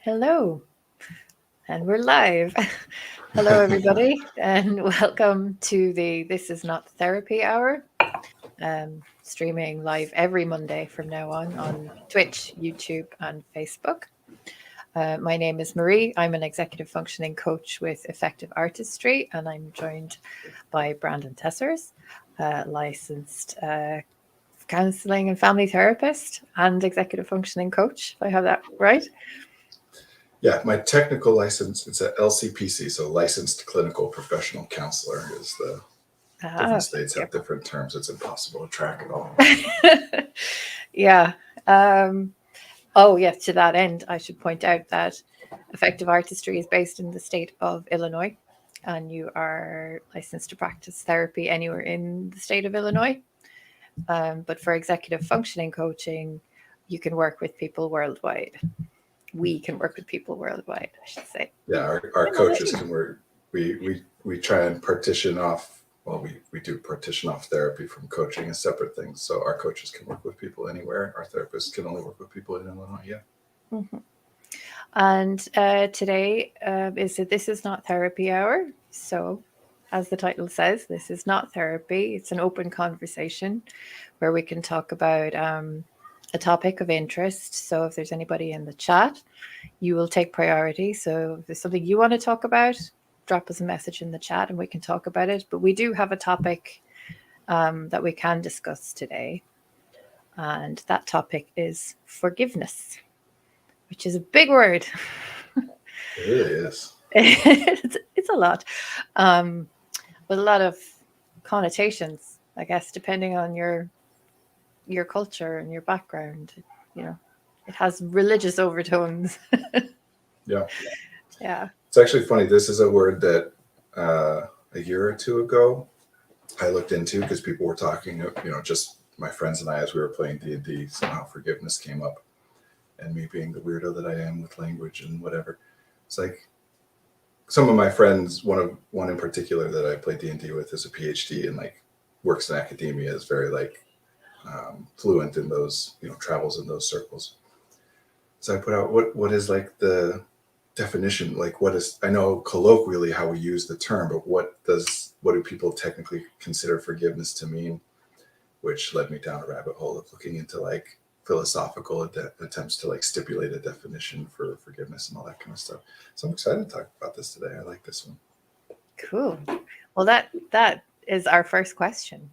Hello, and we're live. Hello, everybody, and welcome to the This Is Not Therapy Hour, streaming live every Monday from now on Twitch, YouTube, and Facebook. My name is Marie. I'm an executive functioning coach with Effective Artistry, and I'm joined by Brandon Tessers, licensed counseling and family therapist and executive functioning coach, if I have that right. Yeah, my technical license, it's a LCPC, so licensed clinical professional counselor is the different states have different terms. It's impossible to track it all. Yeah. Oh, yes, to that end, I should point out that Effective Artistry is based in the state of Illinois, and you are licensed to practice therapy anywhere in the state of Illinois. But for executive functioning coaching, you can work with people worldwide. We can work with people worldwide, I should say. Yeah, our coaches can work. We try and partition off. Well, we do partition off therapy from coaching as separate things. So our coaches can work with people anywhere. Our therapists can only work with people in Illinois. Yeah. Mm-hmm. And today This Is Not Therapy Hour. So, as the title says, this is not therapy. It's an open conversation where we can talk about a topic of interest. So, if there's anybody in the chat, you will take priority. So, if there's something you want to talk about, drop us a message in the chat and we can talk about it. But we do have a topic that we can discuss today. And that topic is forgiveness, which is a big word. It really is. It's a lot, with a lot of connotations, I guess, depending on your culture and your background. You know, it has religious overtones. Yeah. Yeah. It's actually funny. This is a word that a year or two ago I looked into because people were talking, just my friends and I, as we were playing D&D, somehow forgiveness came up. And me being the weirdo that I am with language and whatever. It's like some of my friends, one in particular that I play D&D with is a PhD and like works in academia, is very like fluent in those, travels in those circles. So I put out what is like the definition, like what is, I know colloquially how we use the term, but what do people technically consider forgiveness to mean? Which led me down a rabbit hole of looking into like philosophical attempts to like stipulate a definition for forgiveness and all that kind of stuff. So I'm excited to talk about this today. I like this one. Cool. Well, that is our first question.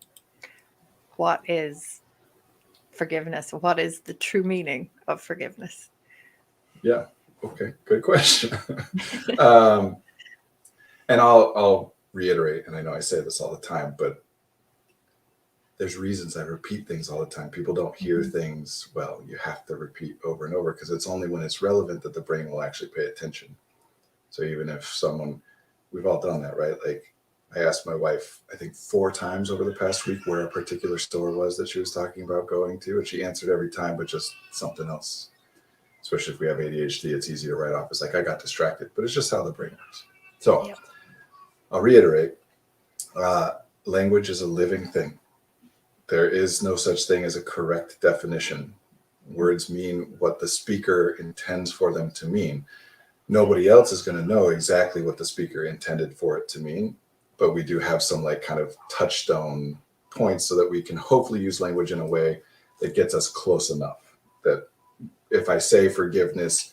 What is forgiveness? What is the true meaning of forgiveness? Yeah. Okay. Good question. um, and I'll reiterate, and I know I say this all the time, but there's reasons I repeat things all the time. People don't hear things well. You have to repeat over and over because it's only when it's relevant that the brain will actually pay attention. So even if we've all done that, right? Like I asked my wife, I think 4 times over the past week where a particular store was that she was talking about going to, and she answered every time, but just something else. Especially if we have ADHD, it's easy to write off. It's like I got distracted, but it's just how the brain works. So yep. I'll reiterate, language is a living thing. There is no such thing as a correct definition. Words mean what the speaker intends for them to mean. Nobody else is going to know exactly what the speaker intended for it to mean, but we do have some like kind of touchstone points so that we can hopefully use language in a way that gets us close enough that if I say forgiveness,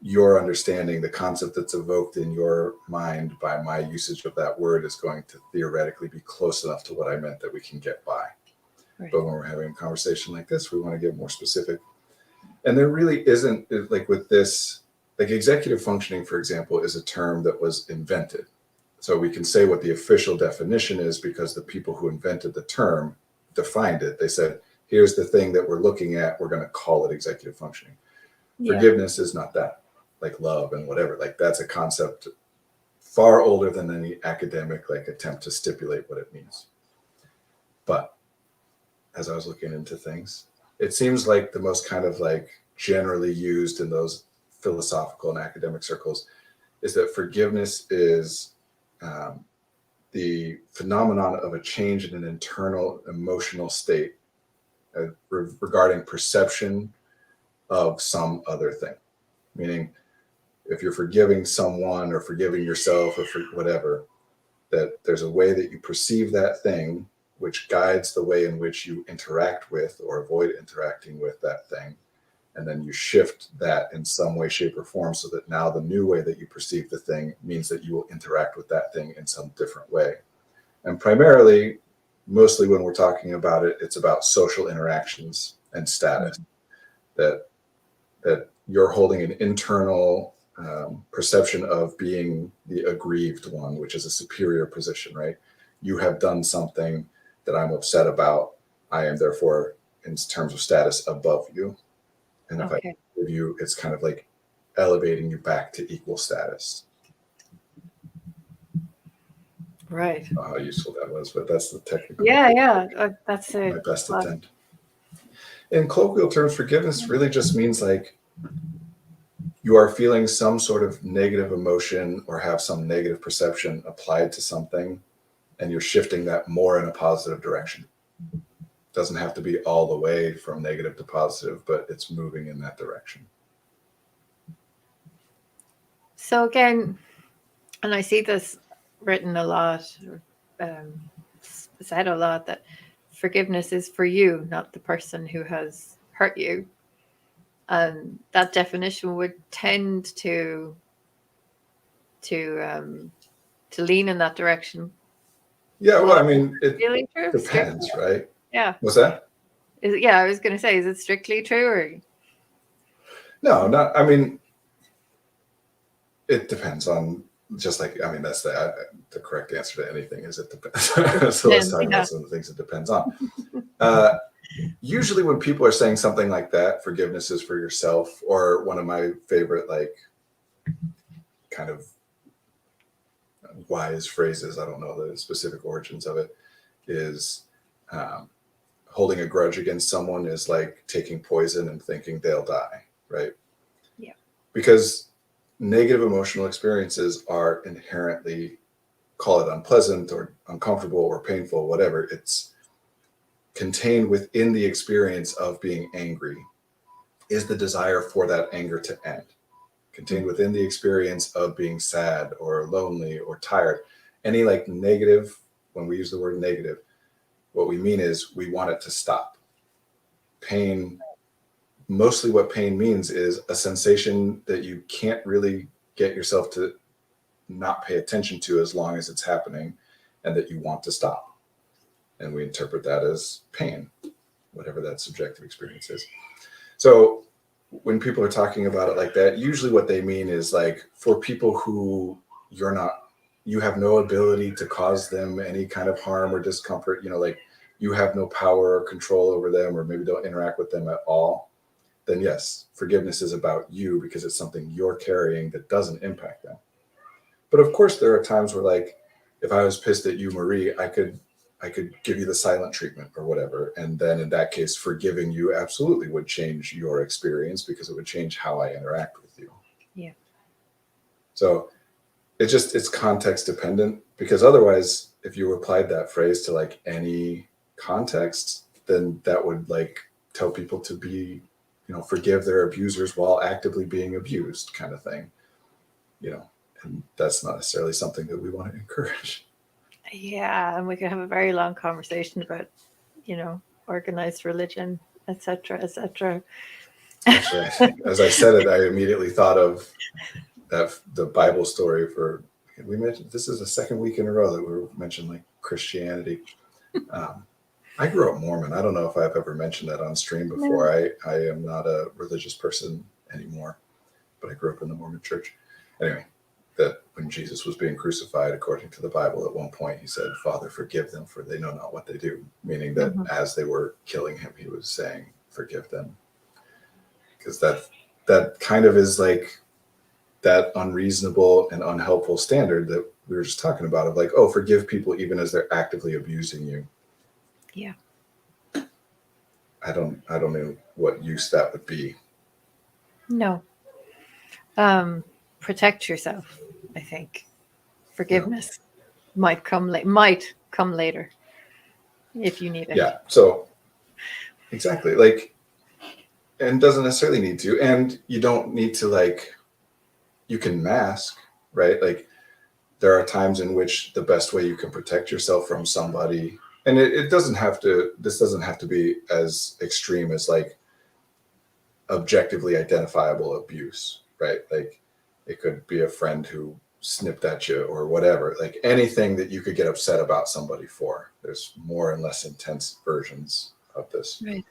your understanding, the concept that's evoked in your mind by my usage of that word is going to theoretically be close enough to what I meant that we can get by. Right. But when we're having a conversation like this, we want to get more specific. And there really isn't, like with this, like executive functioning, for example, is a term that was invented. So we can say what the official definition is because the people who invented the term defined it. They said, here's the thing that we're looking at. We're going to call it executive functioning. Yeah. Forgiveness is not that, like love and whatever. Like that's a concept far older than any academic like attempt to stipulate what it means. But as I was looking into things, it seems like the most kind of like generally used in those philosophical and academic circles is that forgiveness is the phenomenon of a change in an internal emotional state regarding perception of some other thing. Meaning if you're forgiving someone or forgiving yourself or for whatever, that there's a way that you perceive that thing which guides the way in which you interact with or avoid interacting with that thing. And then you shift that in some way, shape, or form so that now the new way that you perceive the thing means that you will interact with that thing in some different way. And primarily, mostly when we're talking about it, it's about social interactions and status. That you're holding an internal perception of being the aggrieved one, which is a superior position, right? You have done something that I'm upset about. I am therefore, in terms of status, above you. And if I give you, it's kind of like elevating you back to equal status. Right. I don't know how useful that was, but that's the technical. Yeah. That's my best attempt. In colloquial terms, forgiveness really just means like you are feeling some sort of negative emotion or have some negative perception applied to something, and you're shifting that more in a positive direction. Doesn't have to be all the way from negative to positive, but it's moving in that direction. So again, and I see this written a lot, said a lot, that forgiveness is for you, not the person who has hurt you. And that definition would tend to lean in that direction. Yeah, well, I mean, it really true? depends, Strictly? right? Yeah. What's that? I was going to say, is it strictly true or? No, not. I mean, it depends on. Just like, I mean, that's the correct answer to anything is it depends. So let's talk about some of the things it depends on. Usually when people are saying something like that, forgiveness is for yourself, or one of my favorite, like, kind of wise phrases, I don't know the specific origins of it, is holding a grudge against someone is like taking poison and thinking they'll die, right? Yeah. Because negative emotional experiences are inherently, call it unpleasant or uncomfortable or painful, whatever. It's contained within the experience of being angry is the desire for that anger to end. Contained within the experience of being sad or lonely or tired. Any like negative, when we use the word negative, what we mean is we want it to stop. Pain, mostly what pain means is a sensation that you can't really get yourself to not pay attention to as long as it's happening, and that you want to stop. And we interpret that as pain, whatever that subjective experience is. So when people are talking about it like that, usually what they mean is like for people who you have no ability to cause them any kind of harm or discomfort, like you have no power or control over them, or maybe don't interact with them at all, then yes, forgiveness is about you because it's something you're carrying that doesn't impact them. But of course, there are times where, like, if I was pissed at you, Marie, I could give you the silent treatment or whatever. And then in that case, forgiving you absolutely would change your experience because it would change how I interact with you. Yeah. So it's context dependent, because otherwise, if you applied that phrase to like any context, then that would like tell people to be, forgive their abusers while actively being abused kind of thing, and that's not necessarily something that we want to encourage. Yeah, and we could have a very long conversation about, organized religion, etc., etc. Actually, as I said it, I immediately thought of the Bible story we mentioned, this is the second week in a row that we mentioned like Christianity. I grew up Mormon. I don't know if I've ever mentioned that on stream before. No. I am not a religious person anymore, but I grew up in the Mormon church. Anyway, that when Jesus was being crucified, according to the Bible, at one point he said, "Father, forgive them, for they know not what they do." Meaning that as they were killing him, he was saying, "Forgive them," because that kind of is like that unreasonable and unhelpful standard that we were just talking about of like, oh, forgive people even as they're actively abusing you. Yeah. I don't know what use that would be. No. Protect yourself, I think. Forgiveness might come later if you need it. Yeah. So exactly. Like, and doesn't necessarily need to. And you don't need to like you can mask, right? Like there are times in which the best way you can protect yourself from somebody, and it doesn't have to, this doesn't have to be as extreme as like objectively identifiable abuse, right? Like it could be a friend who snipped at you or whatever, like anything that you could get upset about somebody for. There's more and less intense versions of this. Right.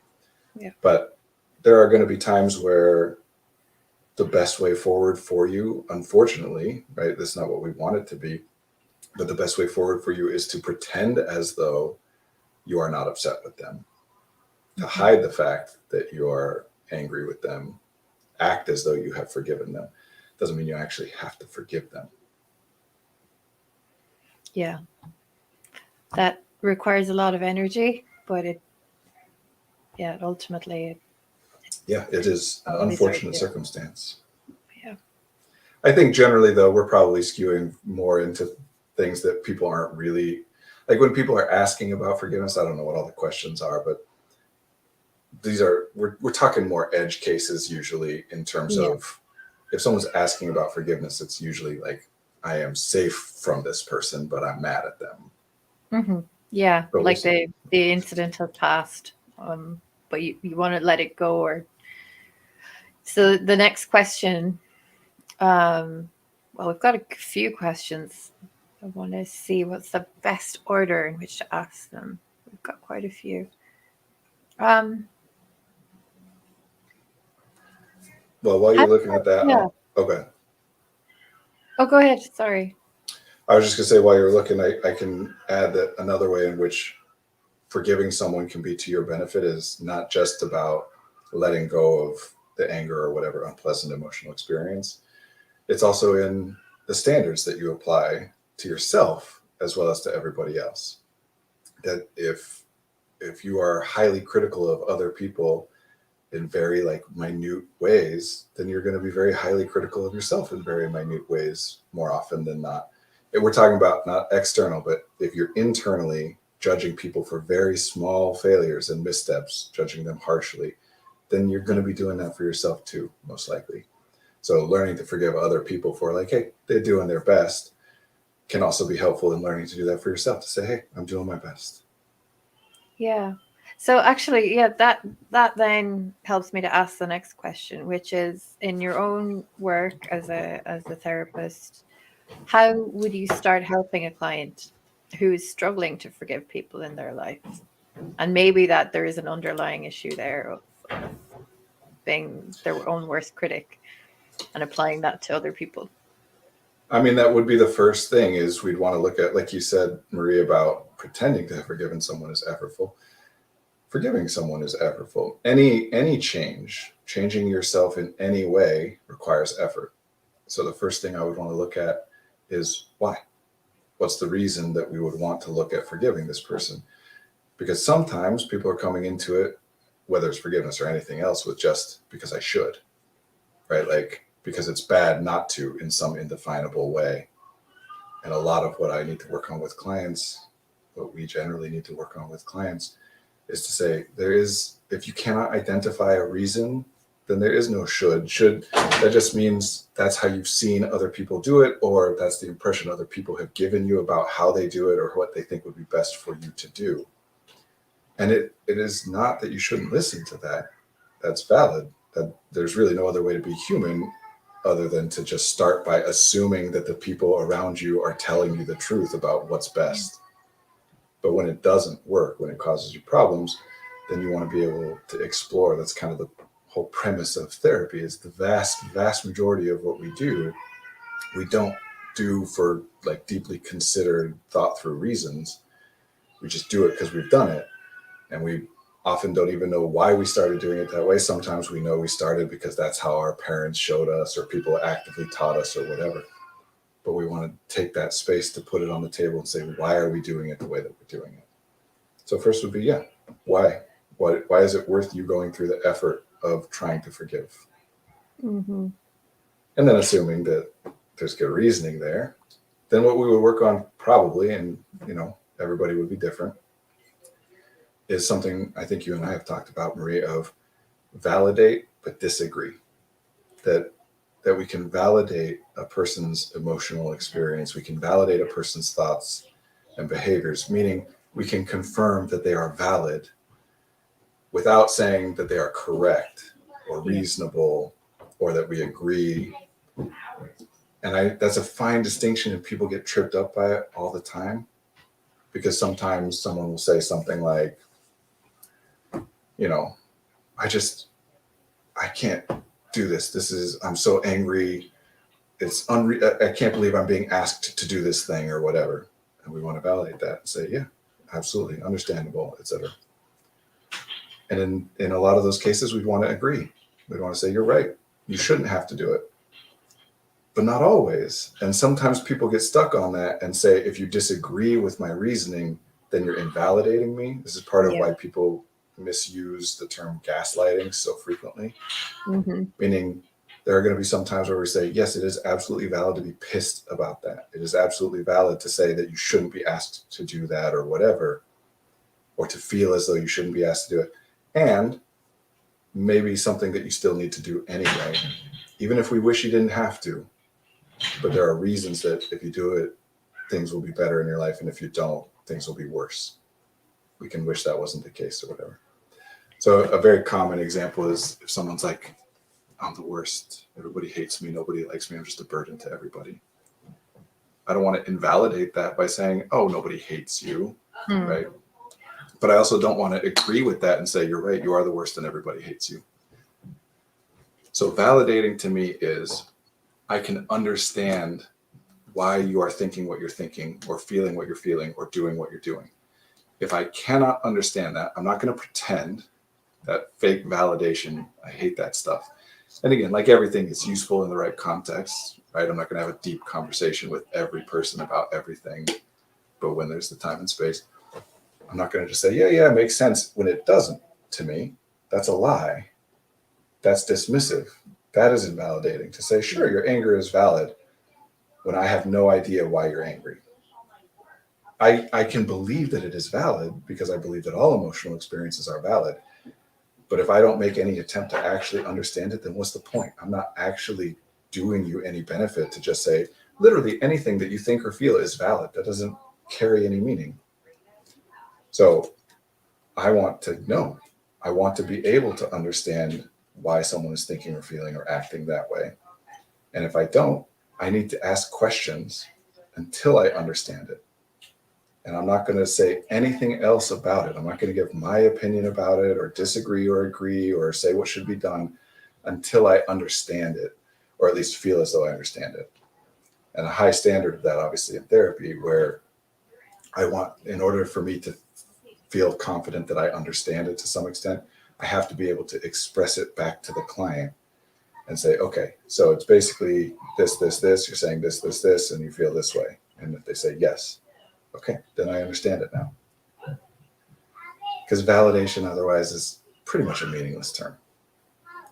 Yeah. But there are going to be times where the best way forward for you, unfortunately, right? That's not what we want it to be, but the best way forward for you is to pretend as though you are not upset with them, to hide the fact that you are angry with them, act as though you have forgiven them. Doesn't mean you actually have to forgive them. Yeah. That requires a lot of energy, but ultimately, Yeah, it is an always hard unfortunate to- circumstance. Yeah. I think generally, though, we're probably skewing more into things that people aren't really, like when people are asking about forgiveness, I don't know what all the questions are, but we're talking more edge cases usually in terms Yeah. of if someone's asking about forgiveness, it's usually like, I am safe from this person, but I'm mad at them. Mm-hmm. Yeah, But like we'll the incident has passed, but you want to let it go. Or so the next question. Well, we've got a few questions. I want to see what's the best order in which to ask them. We've got quite a few. Well, while you're looking at that, Yeah. okay. Oh, go ahead. Sorry. I was just gonna say while you're looking, I can add that another way in which forgiving someone can be to your benefit is not just about letting go of the anger or whatever unpleasant emotional experience. It's also in the standards that you apply to yourself as well as to everybody else. That if you are highly critical of other people in very like minute ways, then you're going to be very highly critical of yourself in very minute ways more often than not. And we're talking about not external, but if you're internally judging people for very small failures and missteps, judging them harshly, then you're going to be doing that for yourself too, most likely. So learning to forgive other people for like, hey, they're doing their best can also be helpful in learning to do that for yourself, to say, hey, I'm doing my best. Yeah. So actually, yeah, that then helps me to ask the next question, which is in your own work as a therapist, how would you start helping a client who is struggling to forgive people in their life? And maybe that there is an underlying issue there of being their own worst critic and applying that to other people. I mean, that would be the first thing is we'd want to look at, like you said, Marie, about pretending to have forgiven someone is effortful. Forgiving someone is effortful. Any changing yourself in any way requires effort. So the first thing I would want to look at is why. What's the reason that we would want to look at forgiving this person? Because sometimes people are coming into it, whether it's forgiveness or anything else, with just because I should, right? Like because it's bad not to in some indefinable way. And a lot of what I need to work on with clients, what we generally need to work on with clients, is to say if you cannot identify a reason, then there is no should. That just means that's how you've seen other people do it, or that's the impression other people have given you about how they do it or what they think would be best for you to do. And it is not that you shouldn't listen to that. That's valid. That there's really no other way to be human other than to just start by assuming that the people around you are telling you the truth about what's best. But when it doesn't work, when it causes you problems, then you want to be able to explore. That's kind of the whole premise of therapy, is the vast majority of what we do, we don't do for like deeply considered, thought through reasons. We just do it because we've done it. And we often don't even know why we started doing it that way. Sometimes we know we started because that's how our parents showed us or people actively taught us or whatever. But we want to take that space to put it on the table and say, why are we doing it the way that we're doing it? So first would be, why? Why is it worth you going through the effort of trying to forgive? Mm-hmm. And then assuming that there's good reasoning there, then what we would work on probably, and everybody would be different, is something I think you and I have talked about, Marie, of validate but disagree. That that we can validate a person's emotional experience. We can validate a person's thoughts and behaviors, meaning we can confirm that they are valid without saying that they are correct or reasonable or that we agree. And that's a fine distinction, and people get tripped up by it all the time, because sometimes someone will say something like, you know, I can't do this. I'm so angry. I can't believe I'm being asked to do this thing or whatever. And we want to validate that and say, yeah, absolutely, understandable, etc. And in a lot of those cases, we want to agree. We want to say, you're right. You shouldn't have to do it. But not always. And sometimes people get stuck on that and say, if you disagree with my reasoning, then you're invalidating me. This is part of why people misuse the term gaslighting so frequently. Meaning there are going to be some times where we say, yes, it is absolutely valid to be pissed about that. It is absolutely valid to say that you shouldn't be asked to do that or whatever, or to feel as though you shouldn't be asked to do it. And maybe something that you still need to do anyway, even if we wish you didn't have to. But there are reasons that if you do it, things will be better in your life. And if you don't, things will be worse. We can wish that wasn't the case or whatever. So a very common example is if someone's like, I'm the worst. Everybody hates me. Nobody likes me. I'm just a burden to everybody. I don't want to invalidate that by saying, oh, nobody hates you, right? But I also don't want to agree with that and say, you're right, you are the worst and everybody hates you. So validating to me is, I can understand why you are thinking what you're thinking or feeling what you're feeling or doing what you're doing. If I cannot understand that, I'm not going to pretend. That fake validation, I hate that stuff. And again, like everything, it's useful in the right context, right? I'm not going to have a deep conversation with every person about everything. But when there's the time and space, I'm not going to just say, yeah, it makes sense, when it doesn't to me. That's a lie. That's dismissive. That is invalidating. To say, sure, your anger is valid when I have no idea why you're angry. I can believe that it is valid because I believe that all emotional experiences are valid. But if I don't make any attempt to actually understand it, then what's the point? I'm not actually doing you any benefit to just say, literally anything that you think or feel is valid. That doesn't carry any meaning. So I want to know. I want to be able to understand why someone is thinking or feeling or acting that way. And if I don't, I need to ask questions until I understand it. And I'm not going to say anything else about it. I'm not going to give my opinion about it or disagree or agree or say what should be done until I understand it, or at least feel as though I understand it. And a high standard of that, obviously, in therapy, where I want, in order for me to feel confident that I understand it to some extent, I have to be able to express it back to the client and say, okay, so it's basically this, you're saying this, and you feel this way. And if they say yes, okay, then I understand it now. Because validation otherwise is pretty much a meaningless term.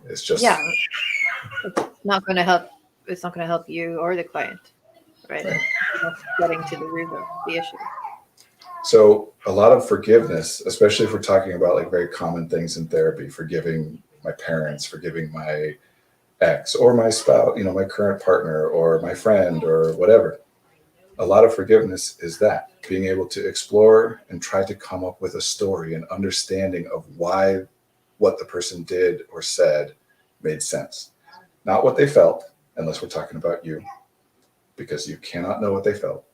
It's just it's not going to help. It's not going to help you or the client, right? Getting to the root of the issue. So a lot of forgiveness, especially if we're talking about like very common things in therapy, forgiving my parents, forgiving my ex or my spouse, my current partner or my friend or whatever. A lot of forgiveness is that being able to explore and try to come up with a story and understanding of why what the person did or said made sense. Not what they felt, unless we're talking about you, because you cannot know what they felt.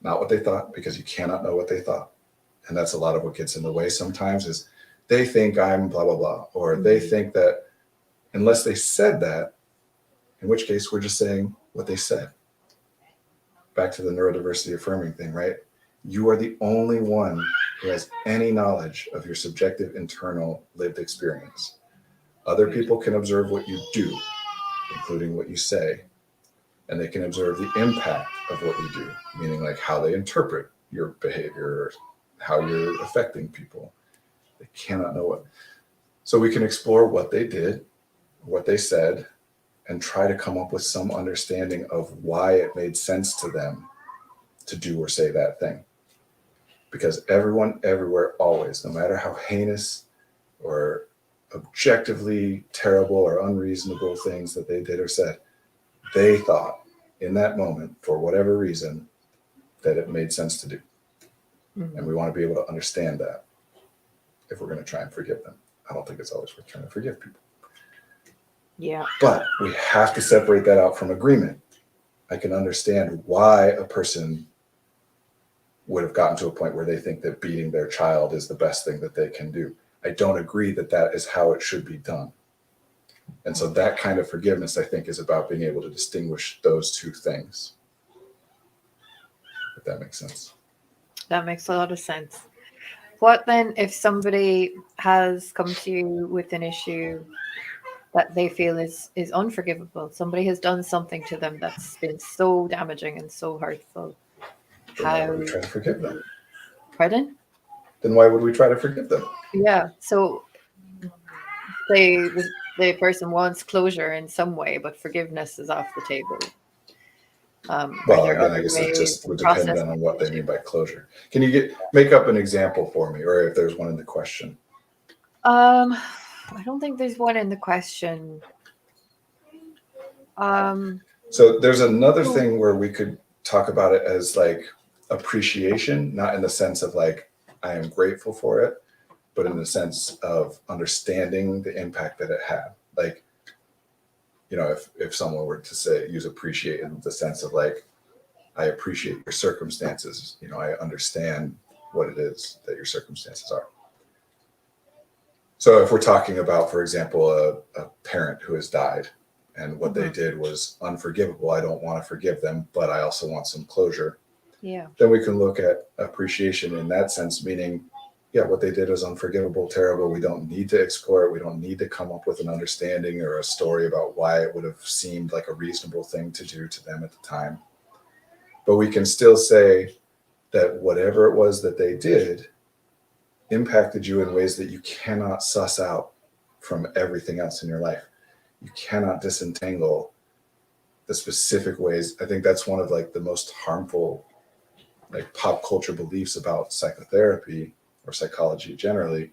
Not what they thought, because you cannot know what they thought. And that's a lot of what gets in the way sometimes is they think I'm blah, blah, blah, or they think that, unless they said that, in which case we're just saying what they said. Back to the neurodiversity affirming thing, right? You are the only one who has any knowledge of your subjective, internal, lived experience. Other people can observe what you do, including what you say, and they can observe the impact of what you do, meaning like how they interpret your behavior, or how you're affecting people. They cannot know what. So we can explore what they did, what they said, and try to come up with some understanding of why it made sense to them to do or say that thing. Because everyone, everywhere, always, no matter how heinous or objectively terrible or unreasonable things that they did or said, they thought in that moment, for whatever reason, that it made sense to do. And we want to be able to understand that if we're going to try and forgive them. I don't think it's always worth trying to forgive people. Yeah. But we have to separate that out from agreement. I can understand why a person would have gotten to a point where they think that beating their child is the best thing that they can do. I don't agree that that is how it should be done. And so that kind of forgiveness, I think, is about being able to distinguish those two things. If that makes sense. That makes a lot of sense. What then if somebody has come to you with an issue that they feel is unforgivable? Somebody has done something to them that's been so damaging and so hurtful. Then why would we try to forgive them? Pardon? Then why would we try to forgive them? Yeah. So the person wants closure in some way, but forgiveness is off the table. Well, again, I guess it just would depend on what they mean by closure. Can you make up an example for me, or if there's one in the question? I don't think there's one in the question. So there's another thing where we could talk about it as like appreciation, not in the sense of like, I am grateful for it, but in the sense of understanding the impact that it had. Like, you know, if someone were to say, use appreciate in the sense of like, I appreciate your circumstances, you know, I understand what it is that your circumstances are. So if we're talking about, for example, a parent who has died and what they did was unforgivable, I don't want to forgive them, but I also want some closure. Yeah. Then we can look at appreciation in that sense, meaning, yeah, what they did is unforgivable, terrible. We don't need to explore it. We don't need to come up with an understanding or a story about why it would have seemed like a reasonable thing to do to them at the time. But we can still say that whatever it was that they did impacted you in ways that you cannot suss out from everything else in your life. You cannot disentangle the specific ways. I think that's one of like the most harmful like pop culture beliefs about psychotherapy or psychology generally,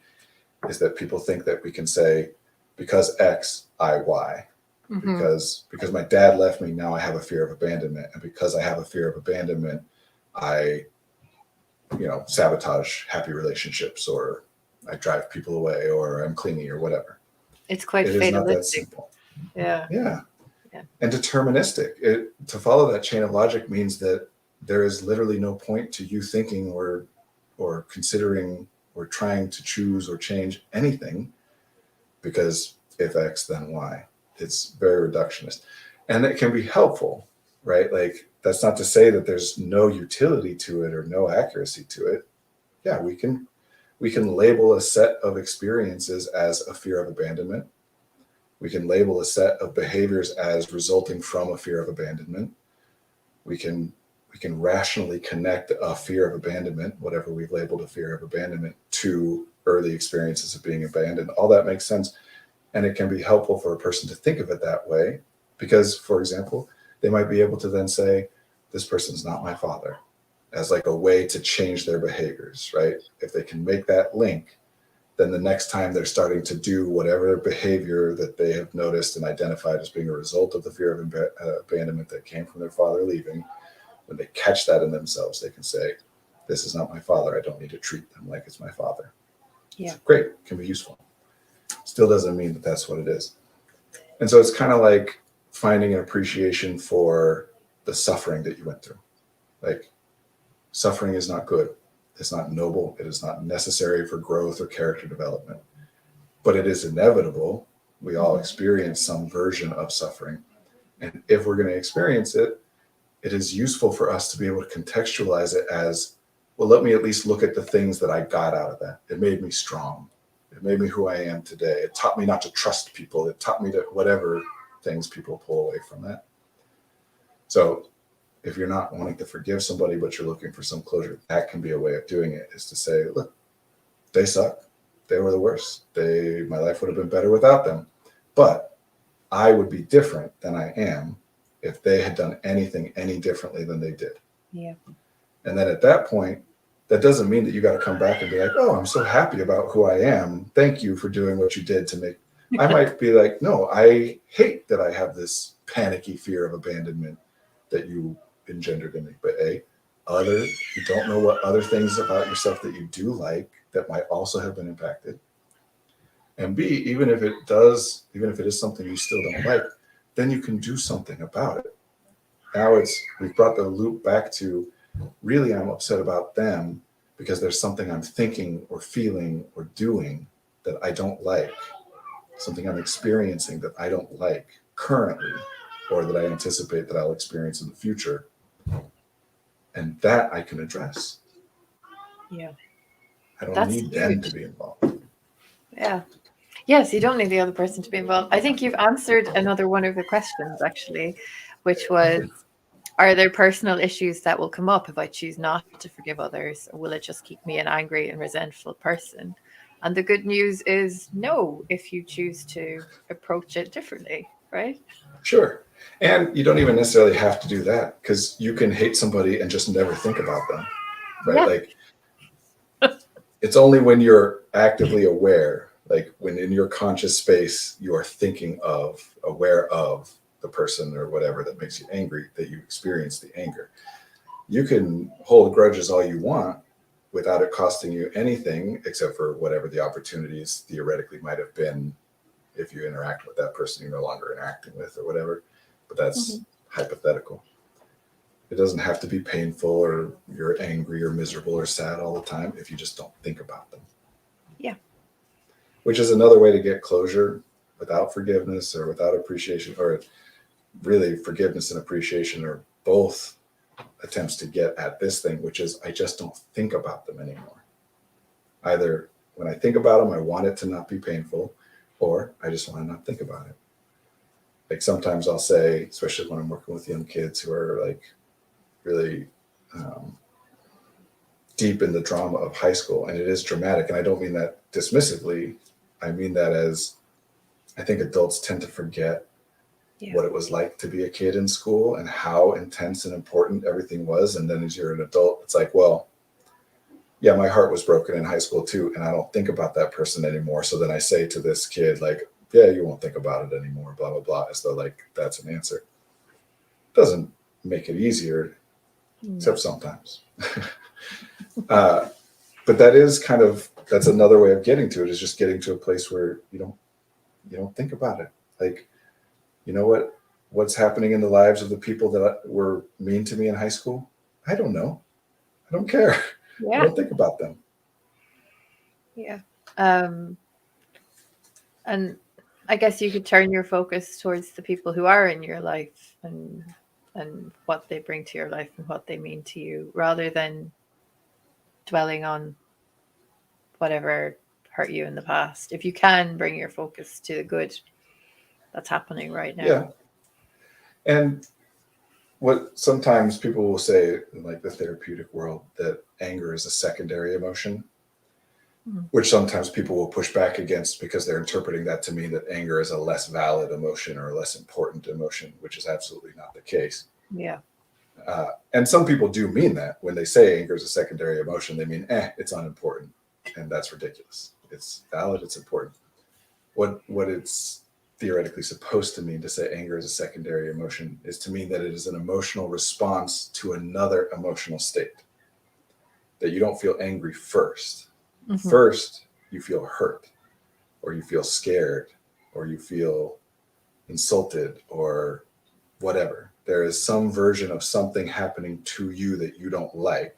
is that people think that we can say, because X, I Y. Because my dad left me, now I have a fear of abandonment. And because I have a fear of abandonment, I, you know, sabotage happy relationships, or I drive people away, or I'm clingy, or whatever. It's quite fatalistic. It is not that simple. Yeah. Yeah. And deterministic. To follow that chain of logic means that there is literally no point to you thinking or considering or trying to choose or change anything, because if X, then Y. It's very reductionist. And it can be helpful, right? Like, that's not to say that there's no utility to it or no accuracy to it. Yeah, we can label a set of experiences as a fear of abandonment. We can label a set of behaviors as resulting from a fear of abandonment. We can rationally connect a fear of abandonment, whatever we've labeled a fear of abandonment, to early experiences of being abandoned. All that makes sense. And it can be helpful for a person to think of it that way, because, for example, they might be able to then say, this person's not my father, as like a way to change their behaviors, right? If they can make that link, then the next time they're starting to do whatever behavior that they have noticed and identified as being a result of the fear of abandonment that came from their father leaving, when they catch that in themselves, they can say, this is not my father. I don't need to treat them like it's my father. Yeah. It's great. Can be useful. Still doesn't mean that that's what it is. And so it's kind of like finding an appreciation for the suffering that you went through. Like, suffering is not good. It's not noble. It is not necessary for growth or character development, but it is inevitable. We all experience some version of suffering. And if we're going to experience it, it is useful for us to be able to contextualize it as, well, let me at least look at the things that I got out of that. It made me strong. It made me who I am today. It taught me not to trust people. It taught me to whatever things people pull away from that. So if you're not wanting to forgive somebody, but you're looking for some closure, that can be a way of doing it, is to say, look, they suck. They were the worst. My life would have been better without them. But I would be different than I am if they had done anything any differently than they did. Yeah. And then at that point, that doesn't mean that you got to come back and be like, oh, I'm so happy about who I am. Thank you for doing what you did to make. I might be like, no, I hate that I have this panicky fear of abandonment that you engendered in me. But you don't know what other things about yourself that you do like that might also have been impacted. And B, even if it is something you still don't like, then you can do something about it. Now we've brought the loop back to really I'm upset about them because there's something I'm thinking or feeling or doing that I don't like, something I'm experiencing that I don't like currently, or that I anticipate that I'll experience in the future. And that I can address. Yeah. I don't That's need them to huge. be involved. Yeah. Yes, you don't need the other person to be involved. I think you've answered another one of the questions, actually, which was, are there personal issues that will come up if I choose not to forgive others, or will it just keep me an angry and resentful person? And the good news is no, if you choose to approach it differently, right? Sure. And you don't even necessarily have to do that, because you can hate somebody and just never think about them, right? Yeah. Like, it's only when you're actively aware, like when in your conscious space, you are aware of the person or whatever that makes you angry, that you experience the anger. You can hold grudges all you want without it costing you anything, except for whatever the opportunities theoretically might have been if you interact with that person you're no longer interacting with or whatever. But that's hypothetical. It doesn't have to be painful or you're angry or miserable or sad all the time if you just don't think about them. Yeah. Which is another way to get closure without forgiveness or without appreciation, or really forgiveness and appreciation are both attempts to get at this thing, which is I just don't think about them anymore. Either when I think about them, I want it to not be painful, or I just want to not think about it. Like sometimes I'll say, especially when I'm working with young kids who are like really deep in the drama of high school, and it is dramatic. And I don't mean that dismissively. I mean that as I think adults tend to forget what it was like to be a kid in school and how intense and important everything was. And then as you're an adult, it's like, well, yeah, my heart was broken in high school too, and I don't think about that person anymore. So then I say to this kid, like, yeah, you won't think about it anymore, blah, blah, blah, as though like that's an answer. Doesn't make it easier, except sometimes. But that's another way of getting to it, is just getting to a place where you don't think about it. Like, you know what's happening in the lives of the people that were mean to me in high school? I don't know. I don't care. I don't think about them. Yeah. And I guess you could turn your focus towards the people who are in your life and what they bring to your life and what they mean to you, rather than dwelling on whatever hurt you in the past. If you can bring your focus to the good that's happening right now. Yeah. And what sometimes people will say in like the therapeutic world, that anger is a secondary emotion, which sometimes people will push back against because they're interpreting that to mean that anger is a less valid emotion or a less important emotion, which is absolutely not the case. Yeah. And some people do mean that when they say anger is a secondary emotion, they mean, it's unimportant. And that's ridiculous. It's valid, it's important. What it's theoretically supposed to mean to say anger is a secondary emotion is to mean that it is an emotional response to another emotional state. That you don't feel angry first. First, you feel hurt, or you feel scared, or you feel insulted, or whatever. There is some version of something happening to you that you don't like.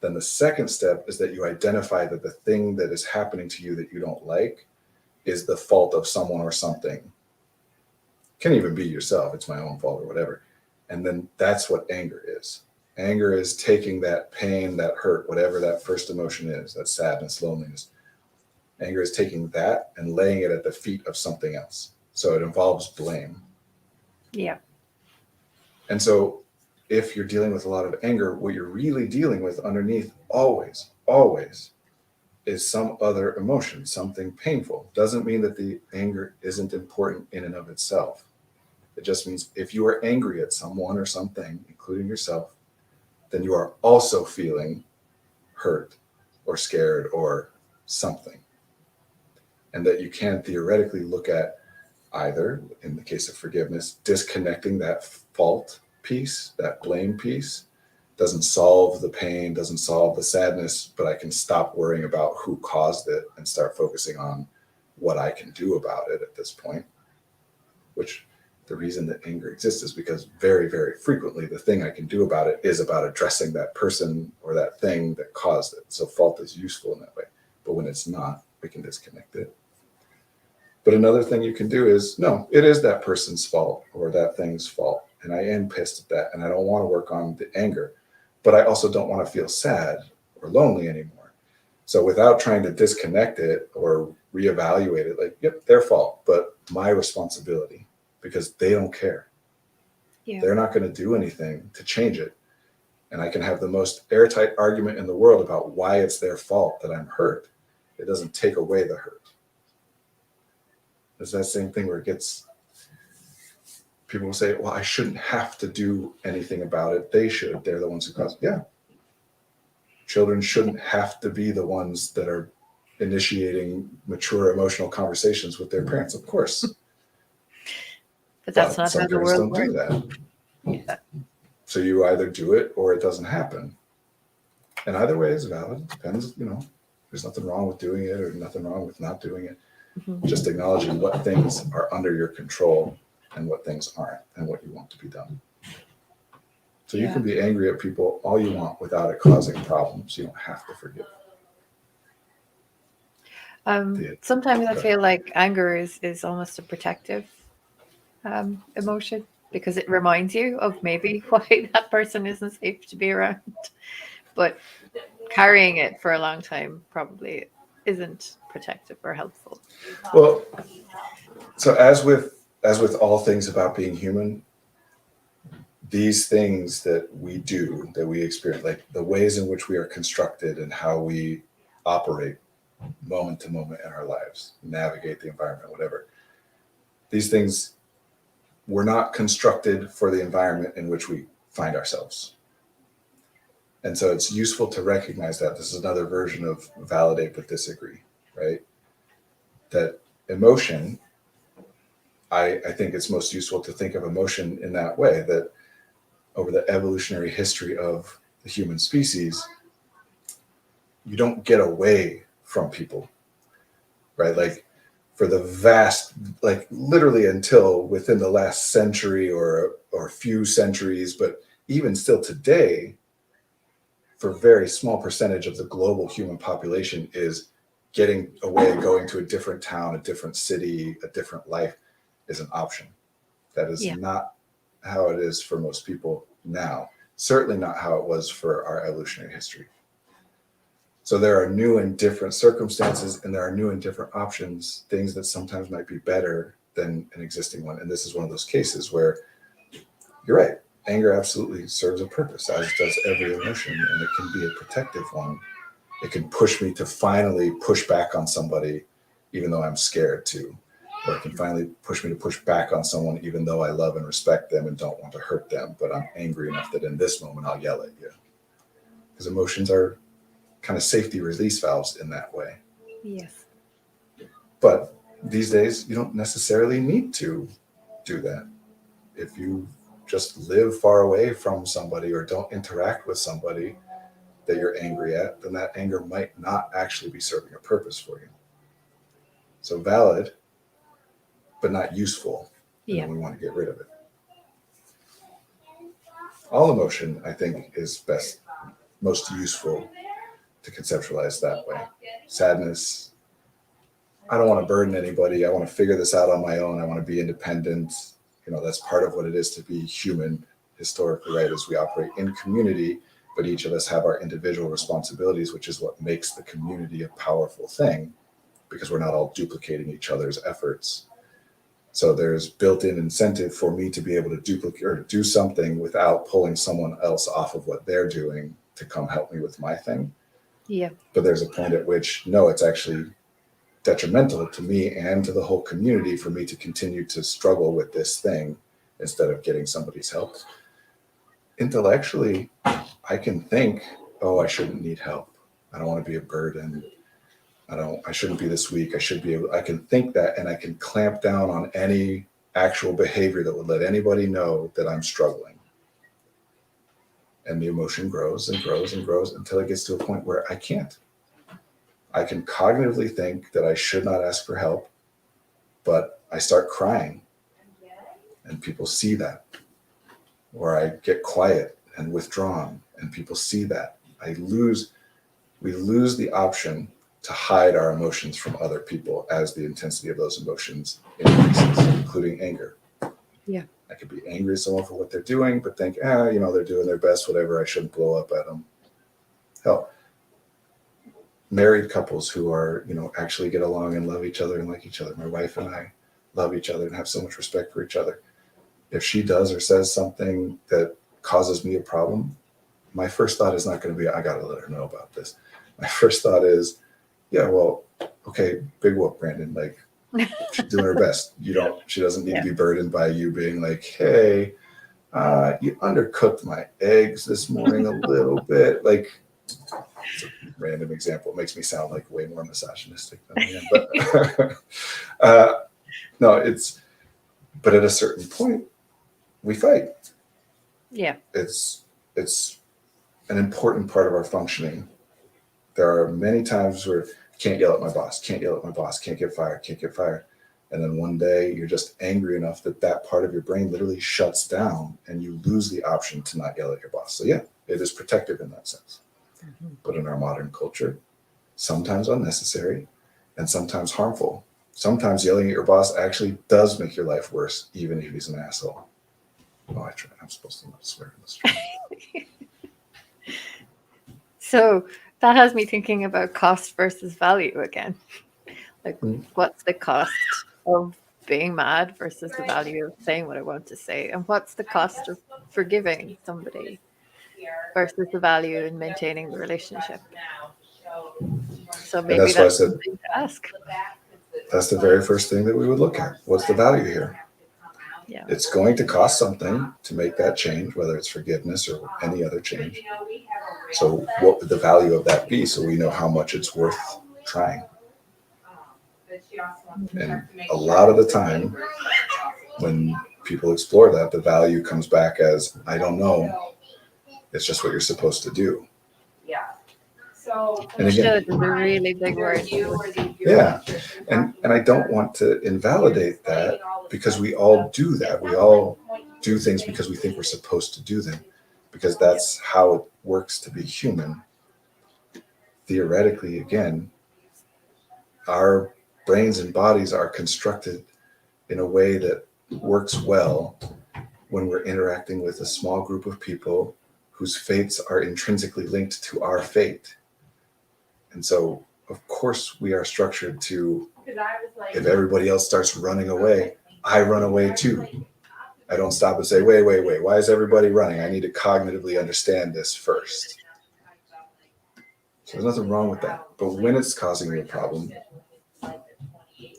Then the second step is that you identify that the thing that is happening to you that you don't like is the fault of someone or something. It can even be yourself. It's my own fault or whatever. And then that's what anger is. Anger is taking that pain, that hurt, whatever that first emotion is, that sadness, loneliness. Anger is taking that and laying it at the feet of something else. So it involves blame. Yeah. And so if you're dealing with a lot of anger, what you're really dealing with underneath always is some other emotion, something painful. Doesn't mean that the anger isn't important in and of itself. It just means if you are angry at someone or something, including yourself, then you are also feeling hurt or scared or something. And that you can theoretically look at, either, in the case of forgiveness, disconnecting that fault piece, that blame piece, doesn't solve the pain, doesn't solve the sadness, but I can stop worrying about who caused it and start focusing on what I can do about it at this point. Which the reason that anger exists is because very, very frequently the thing I can do about it is about addressing that person or that thing that caused it. So fault is useful in that way. But when it's not, we can disconnect it. But another thing you can do is, no, it is that person's fault or that thing's fault. And I am pissed at that. And I don't want to work on the anger. But I also don't want to feel sad or lonely anymore. So without trying to disconnect it or reevaluate it, like, yep, their fault, but my responsibility, because they don't care. Yeah. They're not going to do anything to change it. And I can have the most airtight argument in the world about why it's their fault that I'm hurt. It doesn't take away the hurt. It's that same thing where it gets, people will say, well, I shouldn't have to do anything about it. They should. They're the ones who caused it. Yeah. Children shouldn't have to be the ones that are initiating mature emotional conversations with their parents, of course. But that's not some how the parents world don't do works. that. Yeah. So you either do it or it doesn't happen. And either way is valid. It depends, there's nothing wrong with doing it or nothing wrong with not doing it. Mhm. Just acknowledging what things are under your control and what things aren't and what you want to be done. So you Yeah. can be angry at people all you want without it causing problems. You don't have to forgive. Sometimes I feel like anger is almost a protective emotion because it reminds you of maybe why that person isn't safe to be around. But carrying it for a long time probably isn't protective or helpful. Well, so as with all things about being human, these things that we do, that we experience, like the ways in which we are constructed and how we operate moment to moment in our lives, navigate the environment, whatever, these things were not constructed for the environment in which we find ourselves. And so it's useful to recognize that. This is another version of validate but disagree, right? That emotion, I think it's most useful to think of emotion in that way, that over the evolutionary history of the human species, you don't get away from people, right? Like for the vast, like literally until within the last century or few centuries, but even still today, for a very small percentage of the global human population is getting away, going to a different town, a different city, a different life is an option. That is not how it is for most people now. Certainly not how it was for our evolutionary history. So there are new and different circumstances and there are new and different options, things that sometimes might be better than an existing one. And this is one of those cases where you're right. Anger absolutely serves a purpose, as does every emotion, and it can be a protective one. It can push me to finally push back on somebody, even though I'm scared to. Or it can finally push me to push back on someone, even though I love and respect them and don't want to hurt them. But I'm angry enough that in this moment, I'll yell at you. Because emotions are kind of safety release valves in that way. Yes. But these days, you don't necessarily need to do that. If you just live far away from somebody or don't interact with somebody that you're angry at, then that anger might not actually be serving a purpose for you. So valid, but not useful. And then we want to get rid of it. All emotion, I think, is most useful to conceptualize that way. Sadness, I don't want to burden anybody. I want to figure this out on my own. I want to be independent. That's part of what it is to be human historically, right? As we operate in community, but each of us have our individual responsibilities, which is what makes the community a powerful thing, because we're not all duplicating each other's efforts. So there's built-in incentive for me to be able to duplicate or do something without pulling someone else off of what they're doing to come help me with my thing. Yeah. But there's a point at which, no, it's actually detrimental to me and to the whole community for me to continue to struggle with this thing instead of getting somebody's help. Intellectually, I can think, oh, I shouldn't need help. I don't want to be a burden. I shouldn't be this weak. I can think that, and I can clamp down on any actual behavior that would let anybody know that I'm struggling. And the emotion grows and grows and grows until it gets to a point where I can't. I can cognitively think that I should not ask for help, but I start crying and people see that. Or I get quiet and withdrawn and people see that. We lose the option to hide our emotions from other people as the intensity of those emotions increases, including anger. Yeah. I could be angry at someone for what they're doing, but think, they're doing their best, whatever, I shouldn't blow up at them. Hell, married couples who are, actually get along and love each other and like each other. My wife and I love each other and have so much respect for each other. If she does or says something that causes me a problem, my first thought is not going to be, I got to let her know about this. My first thought is, yeah, well, okay, big whoop, Brandon. Like, she's doing her best. She doesn't need to be burdened by you being like, hey, you undercooked my eggs this morning a little bit. Like, it's a random example. It makes me sound like way more misogynistic than I am. But but at a certain point, we fight. Yeah. It's an important part of our functioning. There are many times where can't yell at my boss, can't get fired. And then one day you're just angry enough that part of your brain literally shuts down and you lose the option to not yell at your boss. So yeah, it is protective in that sense. Mm-hmm. But in our modern culture, sometimes unnecessary and sometimes harmful. Sometimes yelling at your boss actually does make your life worse, even if he's an asshole. Oh, I'm supposed to not swear in this stream. So that has me thinking about cost versus value again. Like, what's the cost of being mad versus the value of saying what I want to say? And what's the cost of forgiving somebody versus the value in maintaining the relationship? So maybe that's something to ask. That's the very first thing that we would look at. What's the value here? Yeah. It's going to cost something to make that change, whether it's forgiveness or any other change. So what would the value of that be, so we know how much it's worth trying? And a lot of the time when people explore that, the value comes back as, I don't know, it's just what you're supposed to do. And again, should is a really big word. Yeah. And I don't want to invalidate that, because we all do that. We all do things because we think we're supposed to do them, because that's how it works to be human. Theoretically, again, our brains and bodies are constructed in a way that works well when we're interacting with a small group of people whose fates are intrinsically linked to our fate. And so, of course, we are structured to, if everybody else starts running away, I run away too. I don't stop and say, wait, why is everybody running? I need to cognitively understand this first. So there's nothing wrong with that. But when it's causing you a problem,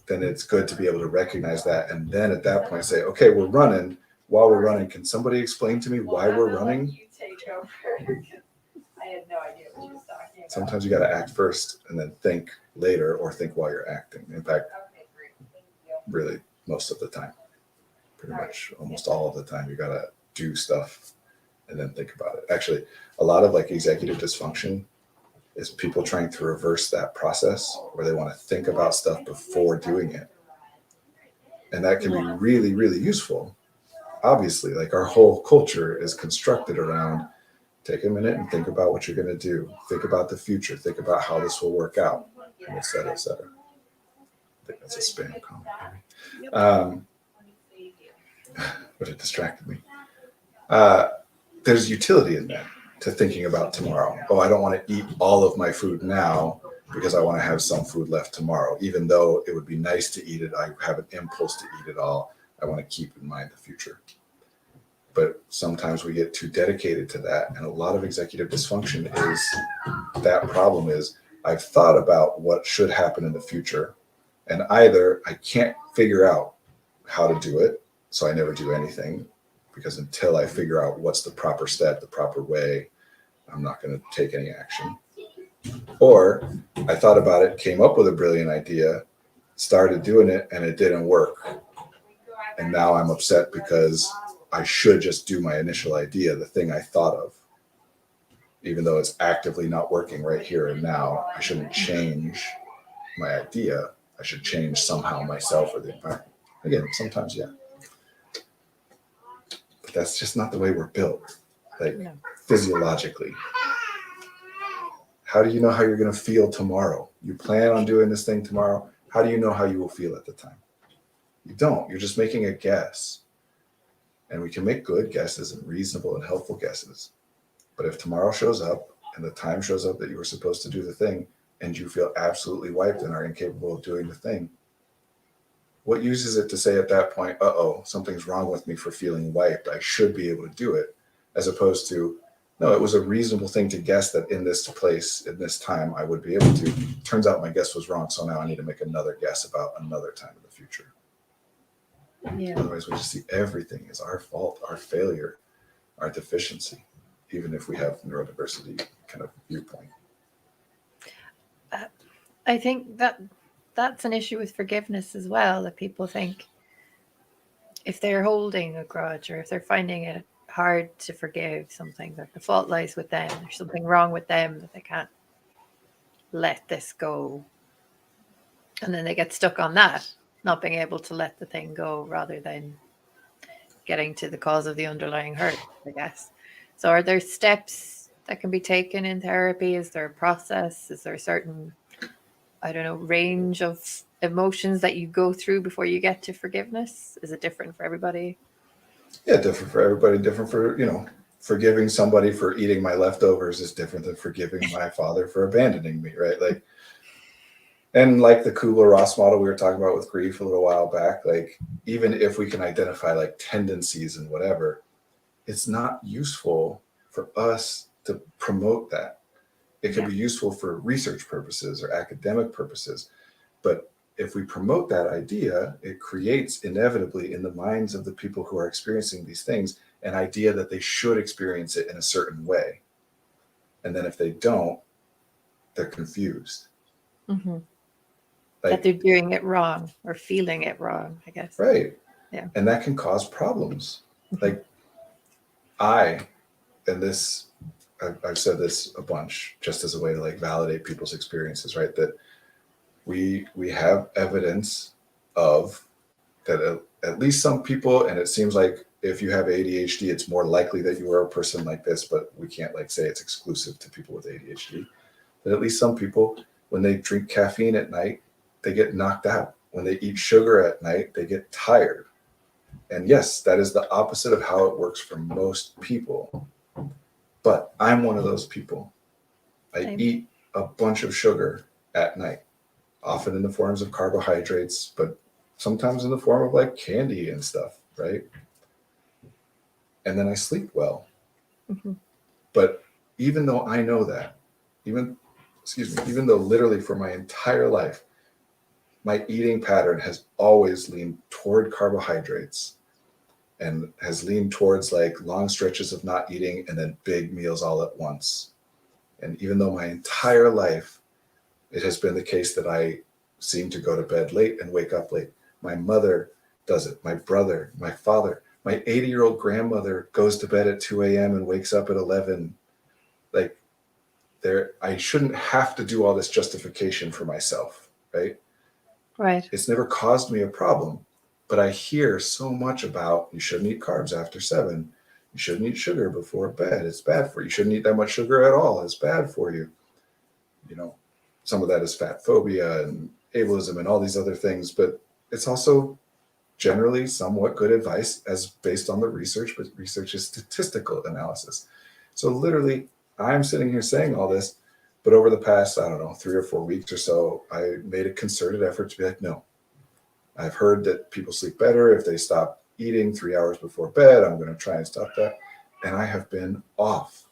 then it's good to be able to recognize that. And then at that point say, okay, we're running. While we're running, can somebody explain to me why we're running? I had no idea what you was talking about. Sometimes you got to act first and then think later, or think while you're acting. In fact, really most of the time, pretty much almost all of the time, you got to do stuff and then think about it. Actually, a lot of like executive dysfunction is people trying to reverse that process, where they want to think about stuff before doing it. And that can be really, really useful. Obviously, like our whole culture is constructed around, take a minute and think about what you're going to do. Think about the future. Think about how this will work out, and et cetera, et cetera. I think that's a spam comment. But it distracted me. There's utility in that, to thinking about tomorrow. Oh, I don't want to eat all of my food now because I want to have some food left tomorrow. Even though it would be nice to eat it, I have an impulse to eat it all. I want to keep in mind the future. But sometimes we get too dedicated to that. And a lot of executive dysfunction is that problem is, I've thought about what should happen in the future, and either I can't figure out how to do it, so I never do anything, because until I figure out what's the proper step, the proper way, I'm not going to take any action. Or I thought about it, came up with a brilliant idea, started doing it, and it didn't work. And now I'm upset because I should just do my initial idea, the thing I thought of. Even though it's actively not working right here and now, I shouldn't change my idea. I should change somehow myself or the environment. Again, sometimes, yeah. But that's just not the way we're built, like No. physiologically. How do you know how you're going to feel tomorrow? You plan on doing this thing tomorrow. How do you know how you will feel at the time? You don't. You're just making a guess. And we can make good guesses and reasonable and helpful guesses. But if tomorrow shows up and the time shows up that you were supposed to do the thing and you feel absolutely wiped and are incapable of doing the thing, what use is it to say at that point, uh-oh, something's wrong with me for feeling wiped. I should be able to do it. As opposed to, no, it was a reasonable thing to guess that in this place, in this time, I would be able to. Turns out my guess was wrong. So now I need to make another guess about another time in the future. Yeah. Otherwise, we just see everything as our fault, our failure, our deficiency, even if we have neurodiversity kind of viewpoint. I think that that's an issue with forgiveness as well, that people think if they're holding a grudge or if they're finding it hard to forgive something, that the fault lies with them. There's something wrong with them, that they can't let this go. And then they get stuck on that, not being able to let the thing go rather than getting to the cause of the underlying hurt, I guess. So are there steps that can be taken in therapy? Is there a process? Is there a certain, I don't know, range of emotions that you go through before you get to forgiveness? Is it different for everybody? Yeah, different for everybody, different for, forgiving somebody for eating my leftovers is different than forgiving my father for abandoning me, right? Like, and like the Kubler-Ross model we were talking about with grief a little while back, like even if we can identify like tendencies and whatever, it's not useful for us to promote that. It can be useful for research purposes or academic purposes, but if we promote that idea, it creates inevitably in the minds of the people who are experiencing these things an idea that they should experience it in a certain way. And then if they don't, they're confused. Mm-hmm. Like, that they're doing it wrong or feeling it wrong, I guess. right. Yeah. And that can cause problems. Mhm. Like I've said this a bunch just as a way to like validate people's experiences, right? That we have evidence of that at least some people, and it seems like if you have ADHD, it's more likely that you are a person like this, but we can't like say it's exclusive to people with ADHD. But at least some people, when they drink caffeine at night, they get knocked out. When they eat sugar at night, they get tired. And yes, that is the opposite of how it works for most people. But I'm one of those people. I eat a bunch of sugar at night, often in the forms of carbohydrates, but sometimes in the form of like candy and stuff, right? And then I sleep well. Mm-hmm. But even though I know that, even though literally for my entire life, my eating pattern has always leaned toward carbohydrates and has leaned towards like long stretches of not eating and then big meals all at once. And even though my entire life, it has been the case that I seem to go to bed late and wake up late. My mother does it, my brother, my father, my 80-year-old grandmother goes to bed at 2 a.m. and wakes up at 11. Like I shouldn't have to do all this justification for myself, right? Right. It's never caused me a problem, but I hear so much about you shouldn't eat carbs after 7. You shouldn't eat sugar before bed. It's bad for you. You shouldn't eat that much sugar at all. It's bad for you. Some of that is fat phobia and ableism and all these other things, but it's also generally somewhat good advice as based on the research, but research is statistical analysis. So literally, I'm sitting here saying all this, but over the past, 3 or 4 weeks or so, I made a concerted effort to be like, no, I've heard that people sleep better if they stop eating 3 hours before bed. I'm going to try and stop that. And I have been off.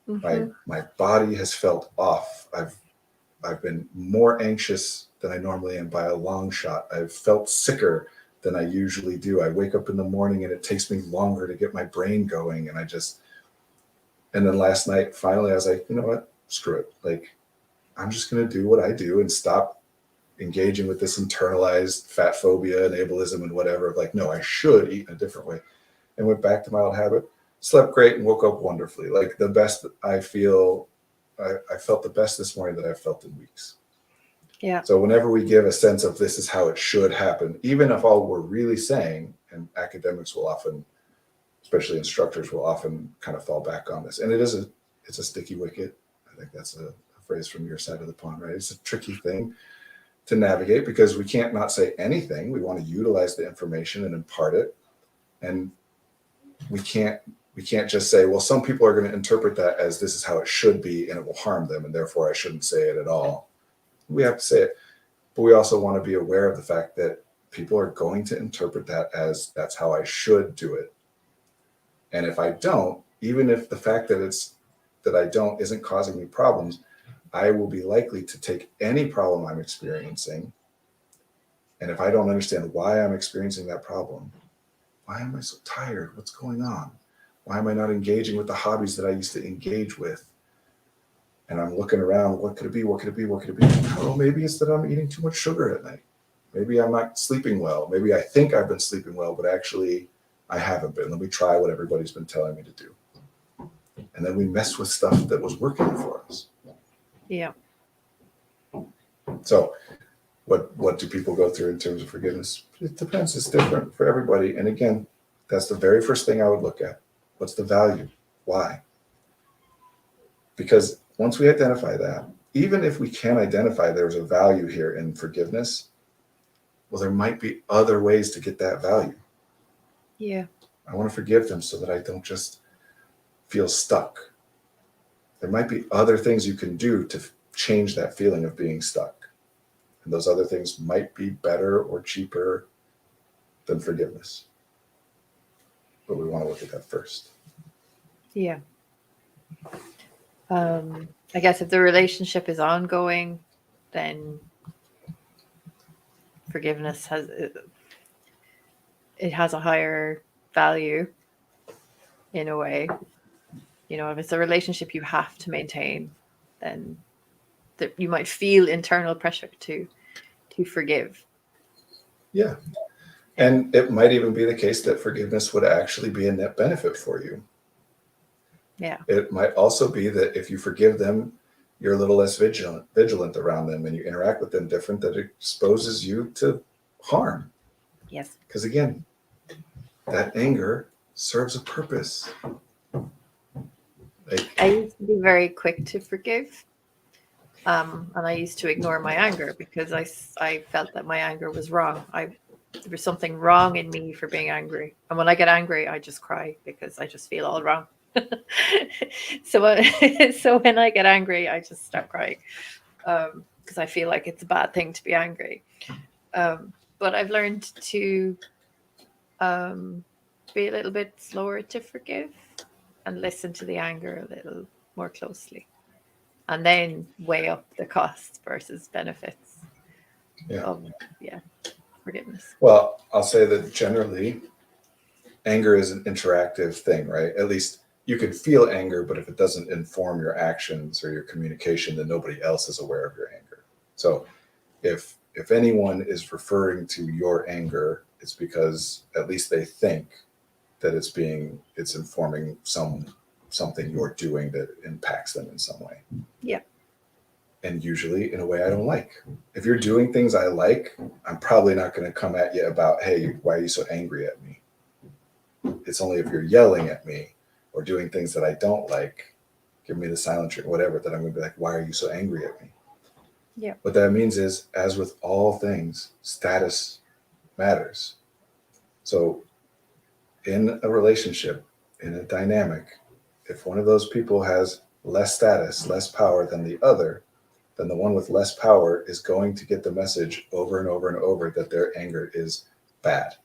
Mm-hmm. My body has felt off. I've been more anxious than I normally am by a long shot. I've felt sicker than I usually do. I wake up in the morning and it takes me longer to get my brain going. And then last night, finally, I was like, you know what? Screw it. Like, I'm just going to do what I do and stop engaging with this internalized fat phobia and ableism and whatever of like, no, I should eat in a different way. And went back to my old habit, slept great and woke up wonderfully. Like the best I feel, I felt the best this morning that I've felt in weeks. Yeah. So whenever we give a sense of this is how it should happen, even if all we're really saying, and academics will often, especially instructors will often kind of fall back on this. And it's a sticky wicket. I think that's a phrase from your side of the pond, right? It's a tricky thing to navigate because we can't not say anything. We want to utilize the information and impart it. And we can't just say, well, some people are going to interpret that as this is how it should be and it will harm them and therefore I shouldn't say it at all. We have to say it, but we also want to be aware of the fact that people are going to interpret that as that's how I should do it. And if I don't, even if the fact that I don't isn't causing me problems, I will be likely to take any problem I'm experiencing. And if I don't understand why I'm experiencing that problem, why am I so tired? What's going on? Why am I not engaging with the hobbies that I used to engage with? And I'm looking around, what could it be? What could it be? What could it be? Oh, maybe it's that I'm eating too much sugar at night. Maybe I'm not sleeping well. Maybe I think I've been sleeping well, but actually I haven't been. Let me try what everybody's been telling me to do. And then we mess with stuff that was working for us. Yeah. So what do people go through in terms of forgiveness? It depends. It's different for everybody. And again, that's the very first thing I would look at. What's the value? Why? Because once we identify that, even if we can identify there's a value here in forgiveness, well, there might be other ways to get that value. Yeah. I want to forgive them so that I don't just feel stuck. There might be other things you can do to change that feeling of being stuck. And those other things might be better or cheaper than forgiveness. But we want to look at that first. Yeah. I guess if the relationship is ongoing, then forgiveness has a higher value in a way. You know, if it's a relationship you have to maintain, then you might feel internal pressure to forgive. Yeah. And it might even be the case that forgiveness would actually be a net benefit for you. Yeah. It might also be that if you forgive them, you're a little less vigilant around them and you interact with them different, that exposes you to harm. Yes. Because again, that anger serves a purpose. I used to be very quick to forgive. And I used to ignore my anger because I felt that my anger was wrong. There was something wrong in me for being angry. And when I get angry, I just cry because I just feel all wrong. So when I get angry, I just start crying because I feel like it's a bad thing to be angry. But I've learned to be a little bit slower to forgive and listen to the anger a little more closely. And then weigh up the costs versus benefits of forgiveness. Well, I'll say that generally anger is an interactive thing, right? At least you can feel anger, but if it doesn't inform your actions or your communication, then nobody else is aware of your anger. So if anyone is referring to your anger, it's because at least they think that it's informing something you're doing that impacts them in some way. Yeah. And usually in a way I don't like. If you're doing things I like, I'm probably not going to come at you about, hey, why are you so angry at me? It's only if you're yelling at me or doing things that I don't like, give me the silent treatment, whatever, that I'm going to be like, why are you so angry at me? Yeah. What that means is, as with all things, status matters. So in a relationship, in a dynamic, if one of those people has less status, less power than the other, then the one with less power is going to get the message over and over and over that their anger is bad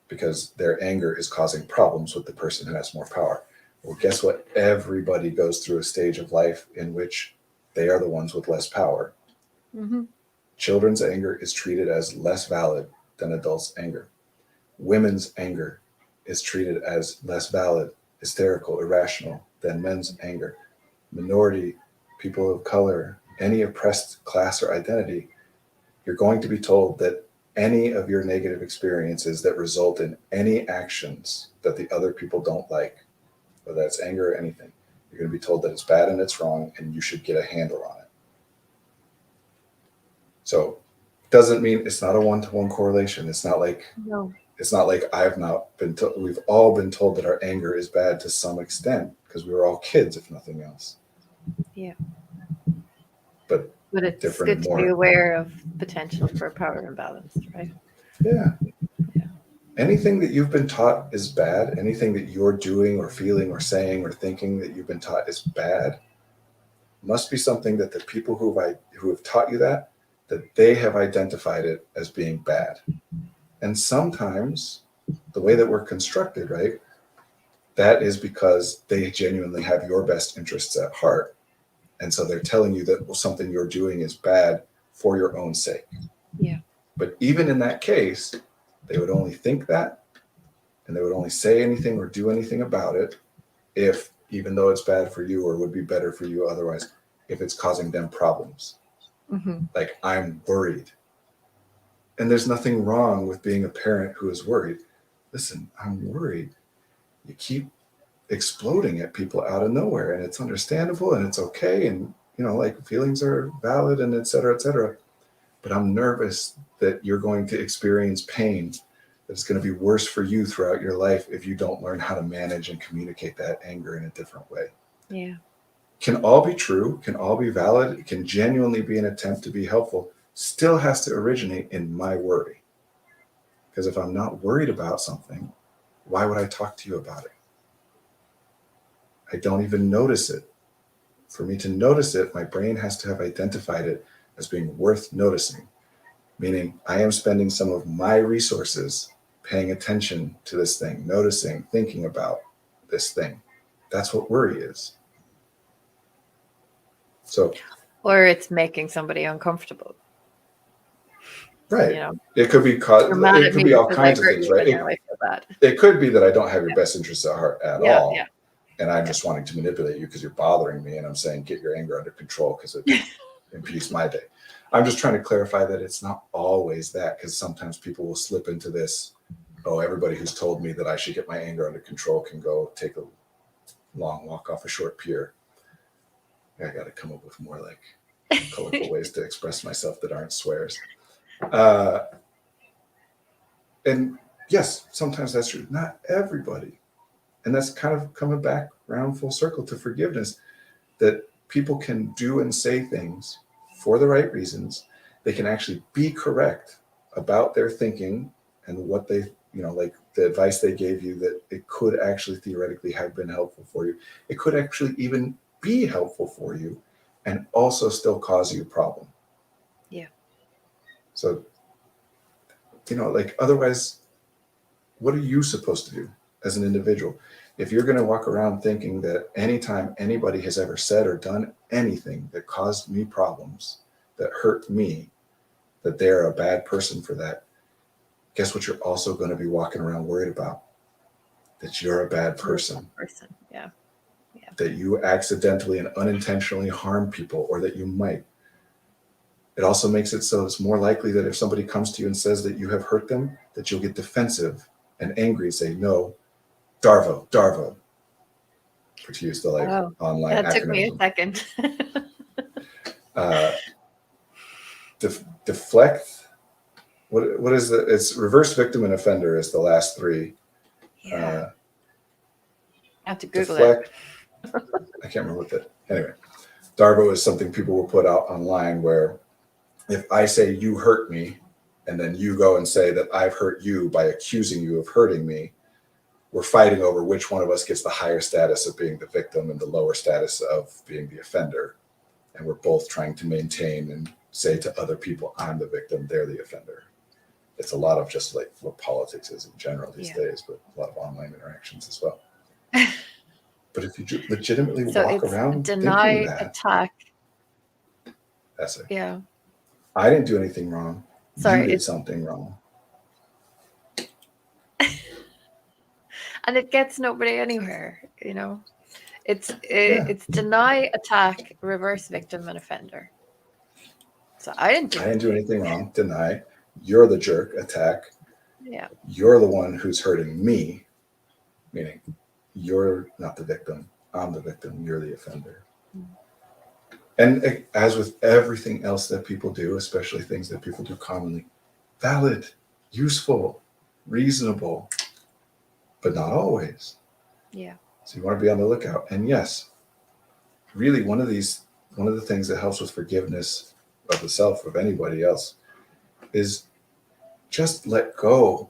because their anger is causing problems with the person who has more power. Well, guess what? Everybody goes through a stage of life in which they are the ones with less power. Mm-hmm. Children's anger is treated as less valid than adults' anger. Women's anger is treated as less valid, hysterical, irrational than men's anger. Minority, people of color, any oppressed class or identity, you're going to be told that any of your negative experiences that result in any actions that the other people don't like, whether that's anger or anything, you're going to be told that it's bad and it's wrong and you should get a handle on it. So doesn't mean it's not a one-to-one correlation. It's not like No. I've not been told. We've all been told that our anger is bad to some extent because we were all kids, if nothing else. Yeah. But it's different good and to more. be aware of potential for power imbalance, right? Yeah. Yeah. Anything that you've been taught is bad, anything that you're doing or feeling or saying or thinking that you've been taught is bad, must be something that the people who have taught you that they have identified it as being bad. And sometimes the way that we're constructed, right, that is because they genuinely have your best interests at heart. And so they're telling you that something you're doing is bad for your own sake. Yeah. But even in that case, they would only think that, and they would only say anything or do anything about it if, even though it's bad for you or would be better for you otherwise, if it's causing them problems. Mm-hmm. Like, I'm worried. And there's nothing wrong with being a parent who is worried. Listen, I'm worried. You keep exploding at people out of nowhere, and it's understandable and it's okay. And, like, feelings are valid and et cetera, but I'm nervous that you're going to experience pain that's going to be worse for you throughout your life if you don't learn how to manage and communicate that anger in a different way. Yeah. Can all be true, can all be valid, it can genuinely be an attempt to be helpful, still has to originate in my worry. Because if I'm not worried about something, why would I talk to you about it? I don't even notice it. For me to notice it, my brain has to have identified it as being worth noticing, meaning I am spending some of my resources paying attention to this thing, noticing, thinking about this thing. That's what worry is. So, Or it's making somebody uncomfortable. right. You know, It could be you're mad it at could me be all because I kinds of hurt things, you, right? and now I feel bad. It could be that I don't have your best interests at heart at Yeah, all. yeah. And I'm Yeah. just wanting to manipulate you because you're bothering me. And I'm saying, get your anger under control because it impedes my day. I'm just trying to clarify that it's not always that, because sometimes people will slip into this. Oh, everybody who's told me that I should get my anger under control can go take a long walk off a short pier. I got to come up with more like colorful ways to express myself that aren't swears. And yes, sometimes that's true. Not everybody. And that's kind of coming back round full circle to forgiveness, that people can do and say things for the right reasons. They can actually be correct about their thinking and what they, like the advice they gave you, that it could actually theoretically have been helpful for you. It could actually even be helpful for you and also still cause you a problem. Yeah. So, like, otherwise, what are you supposed to do as an individual? If you're going to walk around thinking that anytime anybody has ever said or done anything that caused me problems, that hurt me, that they're a bad person for that, guess what you're also going to be walking around worried about? That you're a bad person. Yeah. That you accidentally and unintentionally harm people, or that you might. It also makes it so it's more likely that if somebody comes to you and says that you have hurt them, that you'll get defensive and angry and say, no, Darvo, to use the online that took me a acronym. second. Deflect. What is the? It's reverse victim and offender is the last three. Yeah. I have to Google deflect. it. I can't remember what that. Anyway, Darvo is something people will put out online where if I say you hurt me, and then you go and say that I've hurt you by accusing you of hurting me, we're fighting over which one of us gets the higher status of being the victim and the lower status of being the offender. And we're both trying to maintain and say to other people, I'm the victim, they're the offender. It's a lot of just like what politics is in general these days, but a lot of online interactions as well. But if you legitimately walk around deny, thinking that, attack. that's it. Yeah. I didn't do anything wrong. Sorry, you did something wrong. And it gets nobody anywhere, It's deny, attack, reverse victim and offender. So I didn't I didn't do do anything wrong. Deny. You're the jerk. Attack. Yeah. You're the one who's hurting me, meaning you're not the victim. I'm the victim. You're the offender. And as with everything else that people do, especially things that people do commonly, valid, useful, reasonable, but not always. Yeah. So you want to be on the lookout. And yes, really one of the things that helps with forgiveness of the self, of anybody else, is just let go.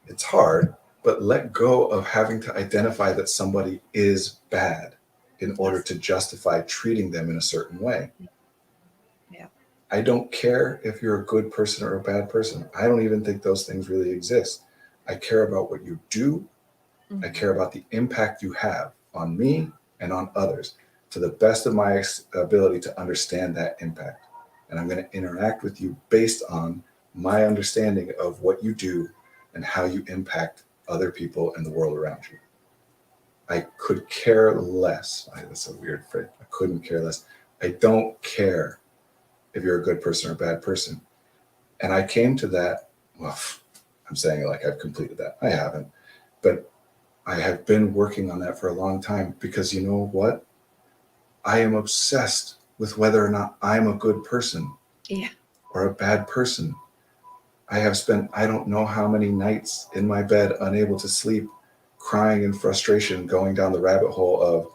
It's hard, but let go of having to identify that somebody is bad in order Yes. to justify treating them in a certain way. Yeah. I don't care if you're a good person or a bad person. I don't even think those things really exist. I care about what you do. I Mhm. care about the impact you have on me and on others to the best of my ability to understand that impact. And I'm going to interact with you based on my understanding of what you do and how you impact other people and the world around you. I could care less. That's a weird phrase. I couldn't care less. I don't care if you're a good person or a bad person. And I came to that. Well, I'm saying it like I've completed that. I haven't. But I have been working on that for a long time because you know what? I am obsessed with whether or not I'm a good person Yeah. or a bad person. I have spent I don't know how many nights in my bed unable to sleep, crying in frustration, going down the rabbit hole of,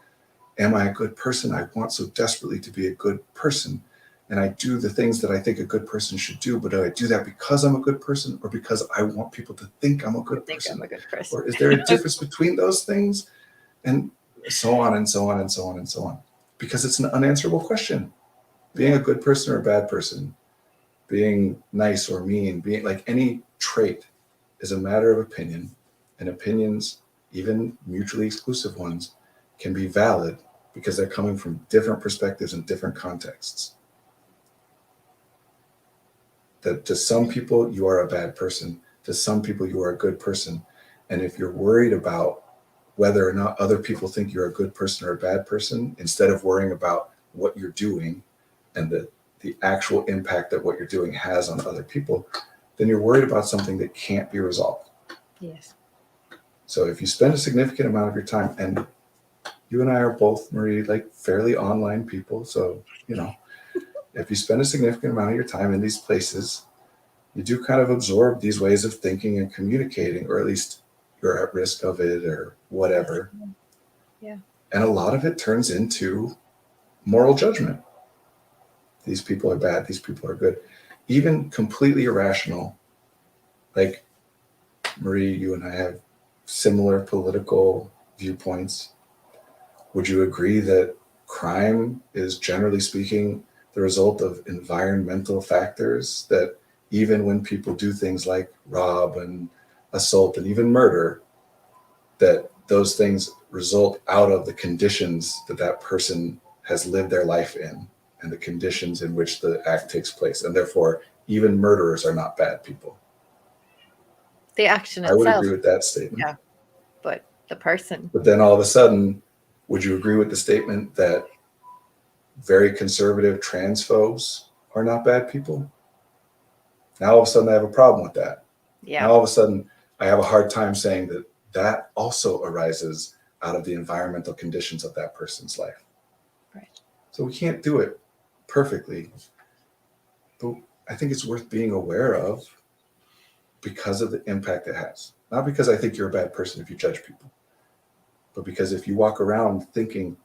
am I a good person? I want so desperately to be a good person. And I do the things that I think a good person should do, but do I do that because I'm a good person or because I want people to think I'm a I good think I'm person? a good person. Or is there a difference between those things? And so on and so on and so on and so on. Because it's an unanswerable question. Being a good person or a bad person, being nice or mean, being like any trait is a matter of opinion. And opinions, even mutually exclusive ones, can be valid because they're coming from different perspectives and different contexts. That to some people, you are a bad person. To some people, you are a good person. And if you're worried about whether or not other people think you're a good person or a bad person, instead of worrying about what you're doing and the actual impact that what you're doing has on other people, then you're worried about something that can't be resolved. Yes. So if you spend a significant amount of your time, and you and I are both, Marie, like fairly online people. So, if you spend a significant amount of your time in these places, you do kind of absorb these ways of thinking and communicating, or at least you're at risk of it or whatever. Yeah. And a lot of it turns into moral judgment. These people are bad, these people are good. Even completely irrational, like Marie, you and I have similar political viewpoints. Would you agree that crime is, generally speaking, the result of environmental factors? That even when people do things like rob and assault and even murder, that those things result out of the conditions that that person has lived their life in and the conditions in which the act takes place. And therefore, even murderers are not bad people. The action I would itself. agree with that statement. Yeah. But the person. But then all of a sudden, would you agree with the statement that very conservative transphobes are not bad people? Now all of a sudden I have a problem with that. Now Yeah. all of a sudden I have a hard time saying that that also arises out of the environmental conditions of that person's life. Right. So we can't do it perfectly, but I think it's worth being aware of because of the impact it has. Not because I think you're a bad person if you judge people, but because if you walk around thinking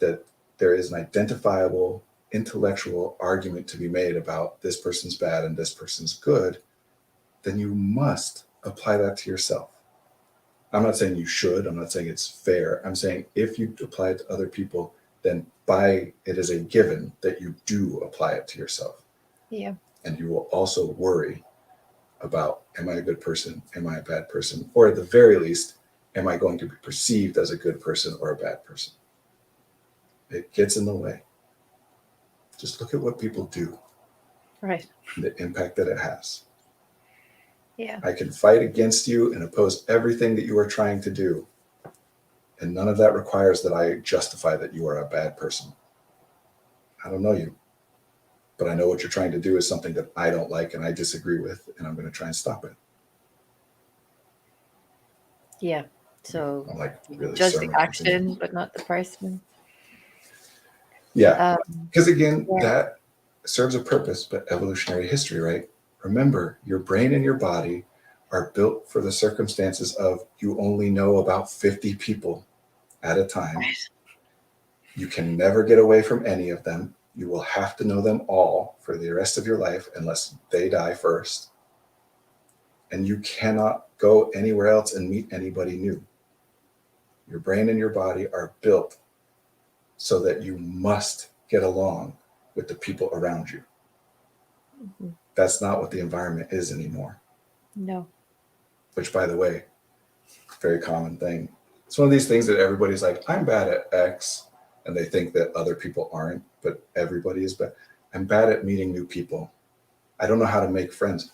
that there is an identifiable intellectual argument to be made about this person's bad and this person's good, then you must apply that to yourself. I'm not saying you should, I'm not saying it's fair. I'm saying if you apply it to other people, then by it is a given that you do apply it to yourself. Yeah. And you will also worry about, am I a good person? Am I a bad person? Or at the very least, am I going to be perceived as a good person or a bad person? It gets in the way. Just look at what people do, Right. the impact that it has. Yeah. I can fight against you and oppose everything that you are trying to do. And none of that requires that I justify that you are a bad person. I don't know you, but I know what you're trying to do is something that I don't like and I disagree with, and I'm going to try and stop it. Yeah. So I'm like really judge the sermonizing. action, but not the person. Yeah, Um, because again, yeah. that serves a purpose, but evolutionary history, right? Remember, your brain and your body are built for the circumstances of you only know about 50 people at a time. Right. You can never get away from any of them. You will have to know them all for the rest of your life unless they die first. And you cannot go anywhere else and meet anybody new. Your brain and your body are built so that you must get along with the people around you. Mhm. That's not what the environment is anymore, No. which, by the way, very common thing. It's one of these things that everybody's like, I'm bad at X, and they think that other people aren't, but everybody is bad. I'm bad at meeting new people. I don't know how to make friends.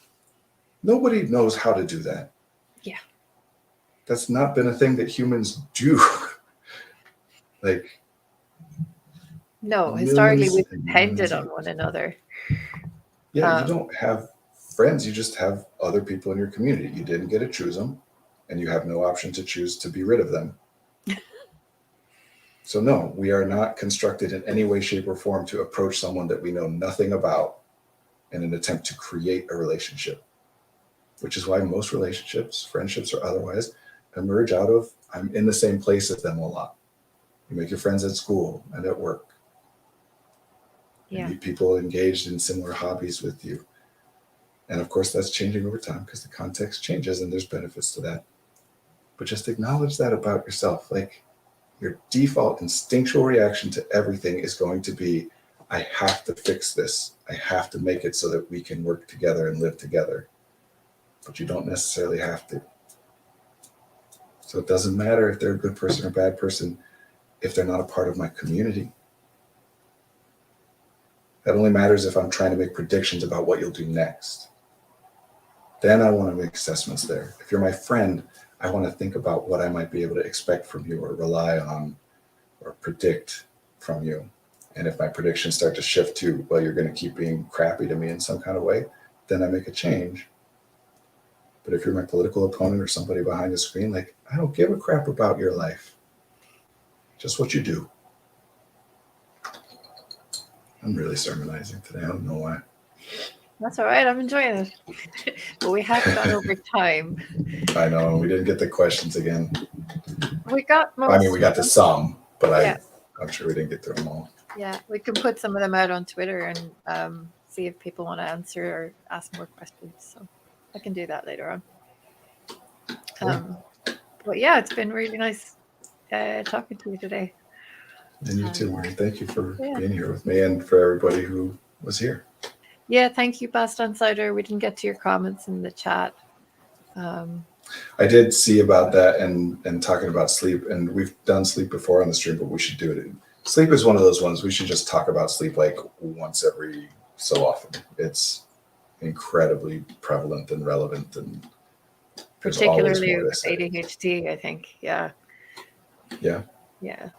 Nobody knows how to do that. Yeah. That's not been a thing that humans do. Like, No. Historically, we millions and depended millions on of one another. yeah, you don't have friends. You just have other people in your community. You didn't get to choose them, and you have no option to choose to be rid of them. So, no, we are not constructed in any way, shape, or form to approach someone that we know nothing about in an attempt to create a relationship, which is why most relationships, friendships or otherwise, emerge out of I'm in the same place as them a lot. You make your friends at school and at work. You Yeah. meet people engaged in similar hobbies with you. And of course, that's changing over time because the context changes and there's benefits to that. But just acknowledge that about yourself. Like, your default instinctual reaction to everything is going to be, I have to fix this. I have to make it so that we can work together and live together. But you don't necessarily have to. So it doesn't matter if they're a good person or a bad person if they're not a part of my community. That only matters if I'm trying to make predictions about what you'll do next. Then I want to make assessments there. If you're my friend, I want to think about what I might be able to expect from you or rely on or predict from you. And if my predictions start to shift to, well, you're going to keep being crappy to me in some kind of way, then I make a change. But if you're my political opponent or somebody behind the screen, like, I don't give a crap about your life. Just what you do. I'm really sermonizing today. I don't know why. That's all right. I'm enjoying it. But we have gone over time. I know we didn't get the questions again. We got most. I mean, we got to some, but Yeah. I'm sure we didn't get through them all. Yeah, we can put some of them out on Twitter and see if people want to answer or ask more questions. So I can do that later on. But yeah, it's been really nice talking to you today. And you too, Maureen. Thank you for Yeah. being here with me and for everybody who was here. Yeah, thank you, Bast on Cider. We didn't get to your comments in the chat. I did see about that and talking about sleep, and we've done sleep before on the stream, but we should do it. Sleep is one of those ones we should just talk about sleep like once every so often. It's incredibly prevalent and relevant, and there's always particularly more to with say. ADHD, I think. Yeah. Yeah. Yeah.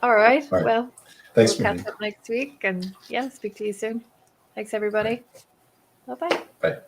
All right. All right. Well, Thanks, we'll Maureen. catch up next week and yeah, speak to you soon. Thanks, everybody. Bye-bye. Bye.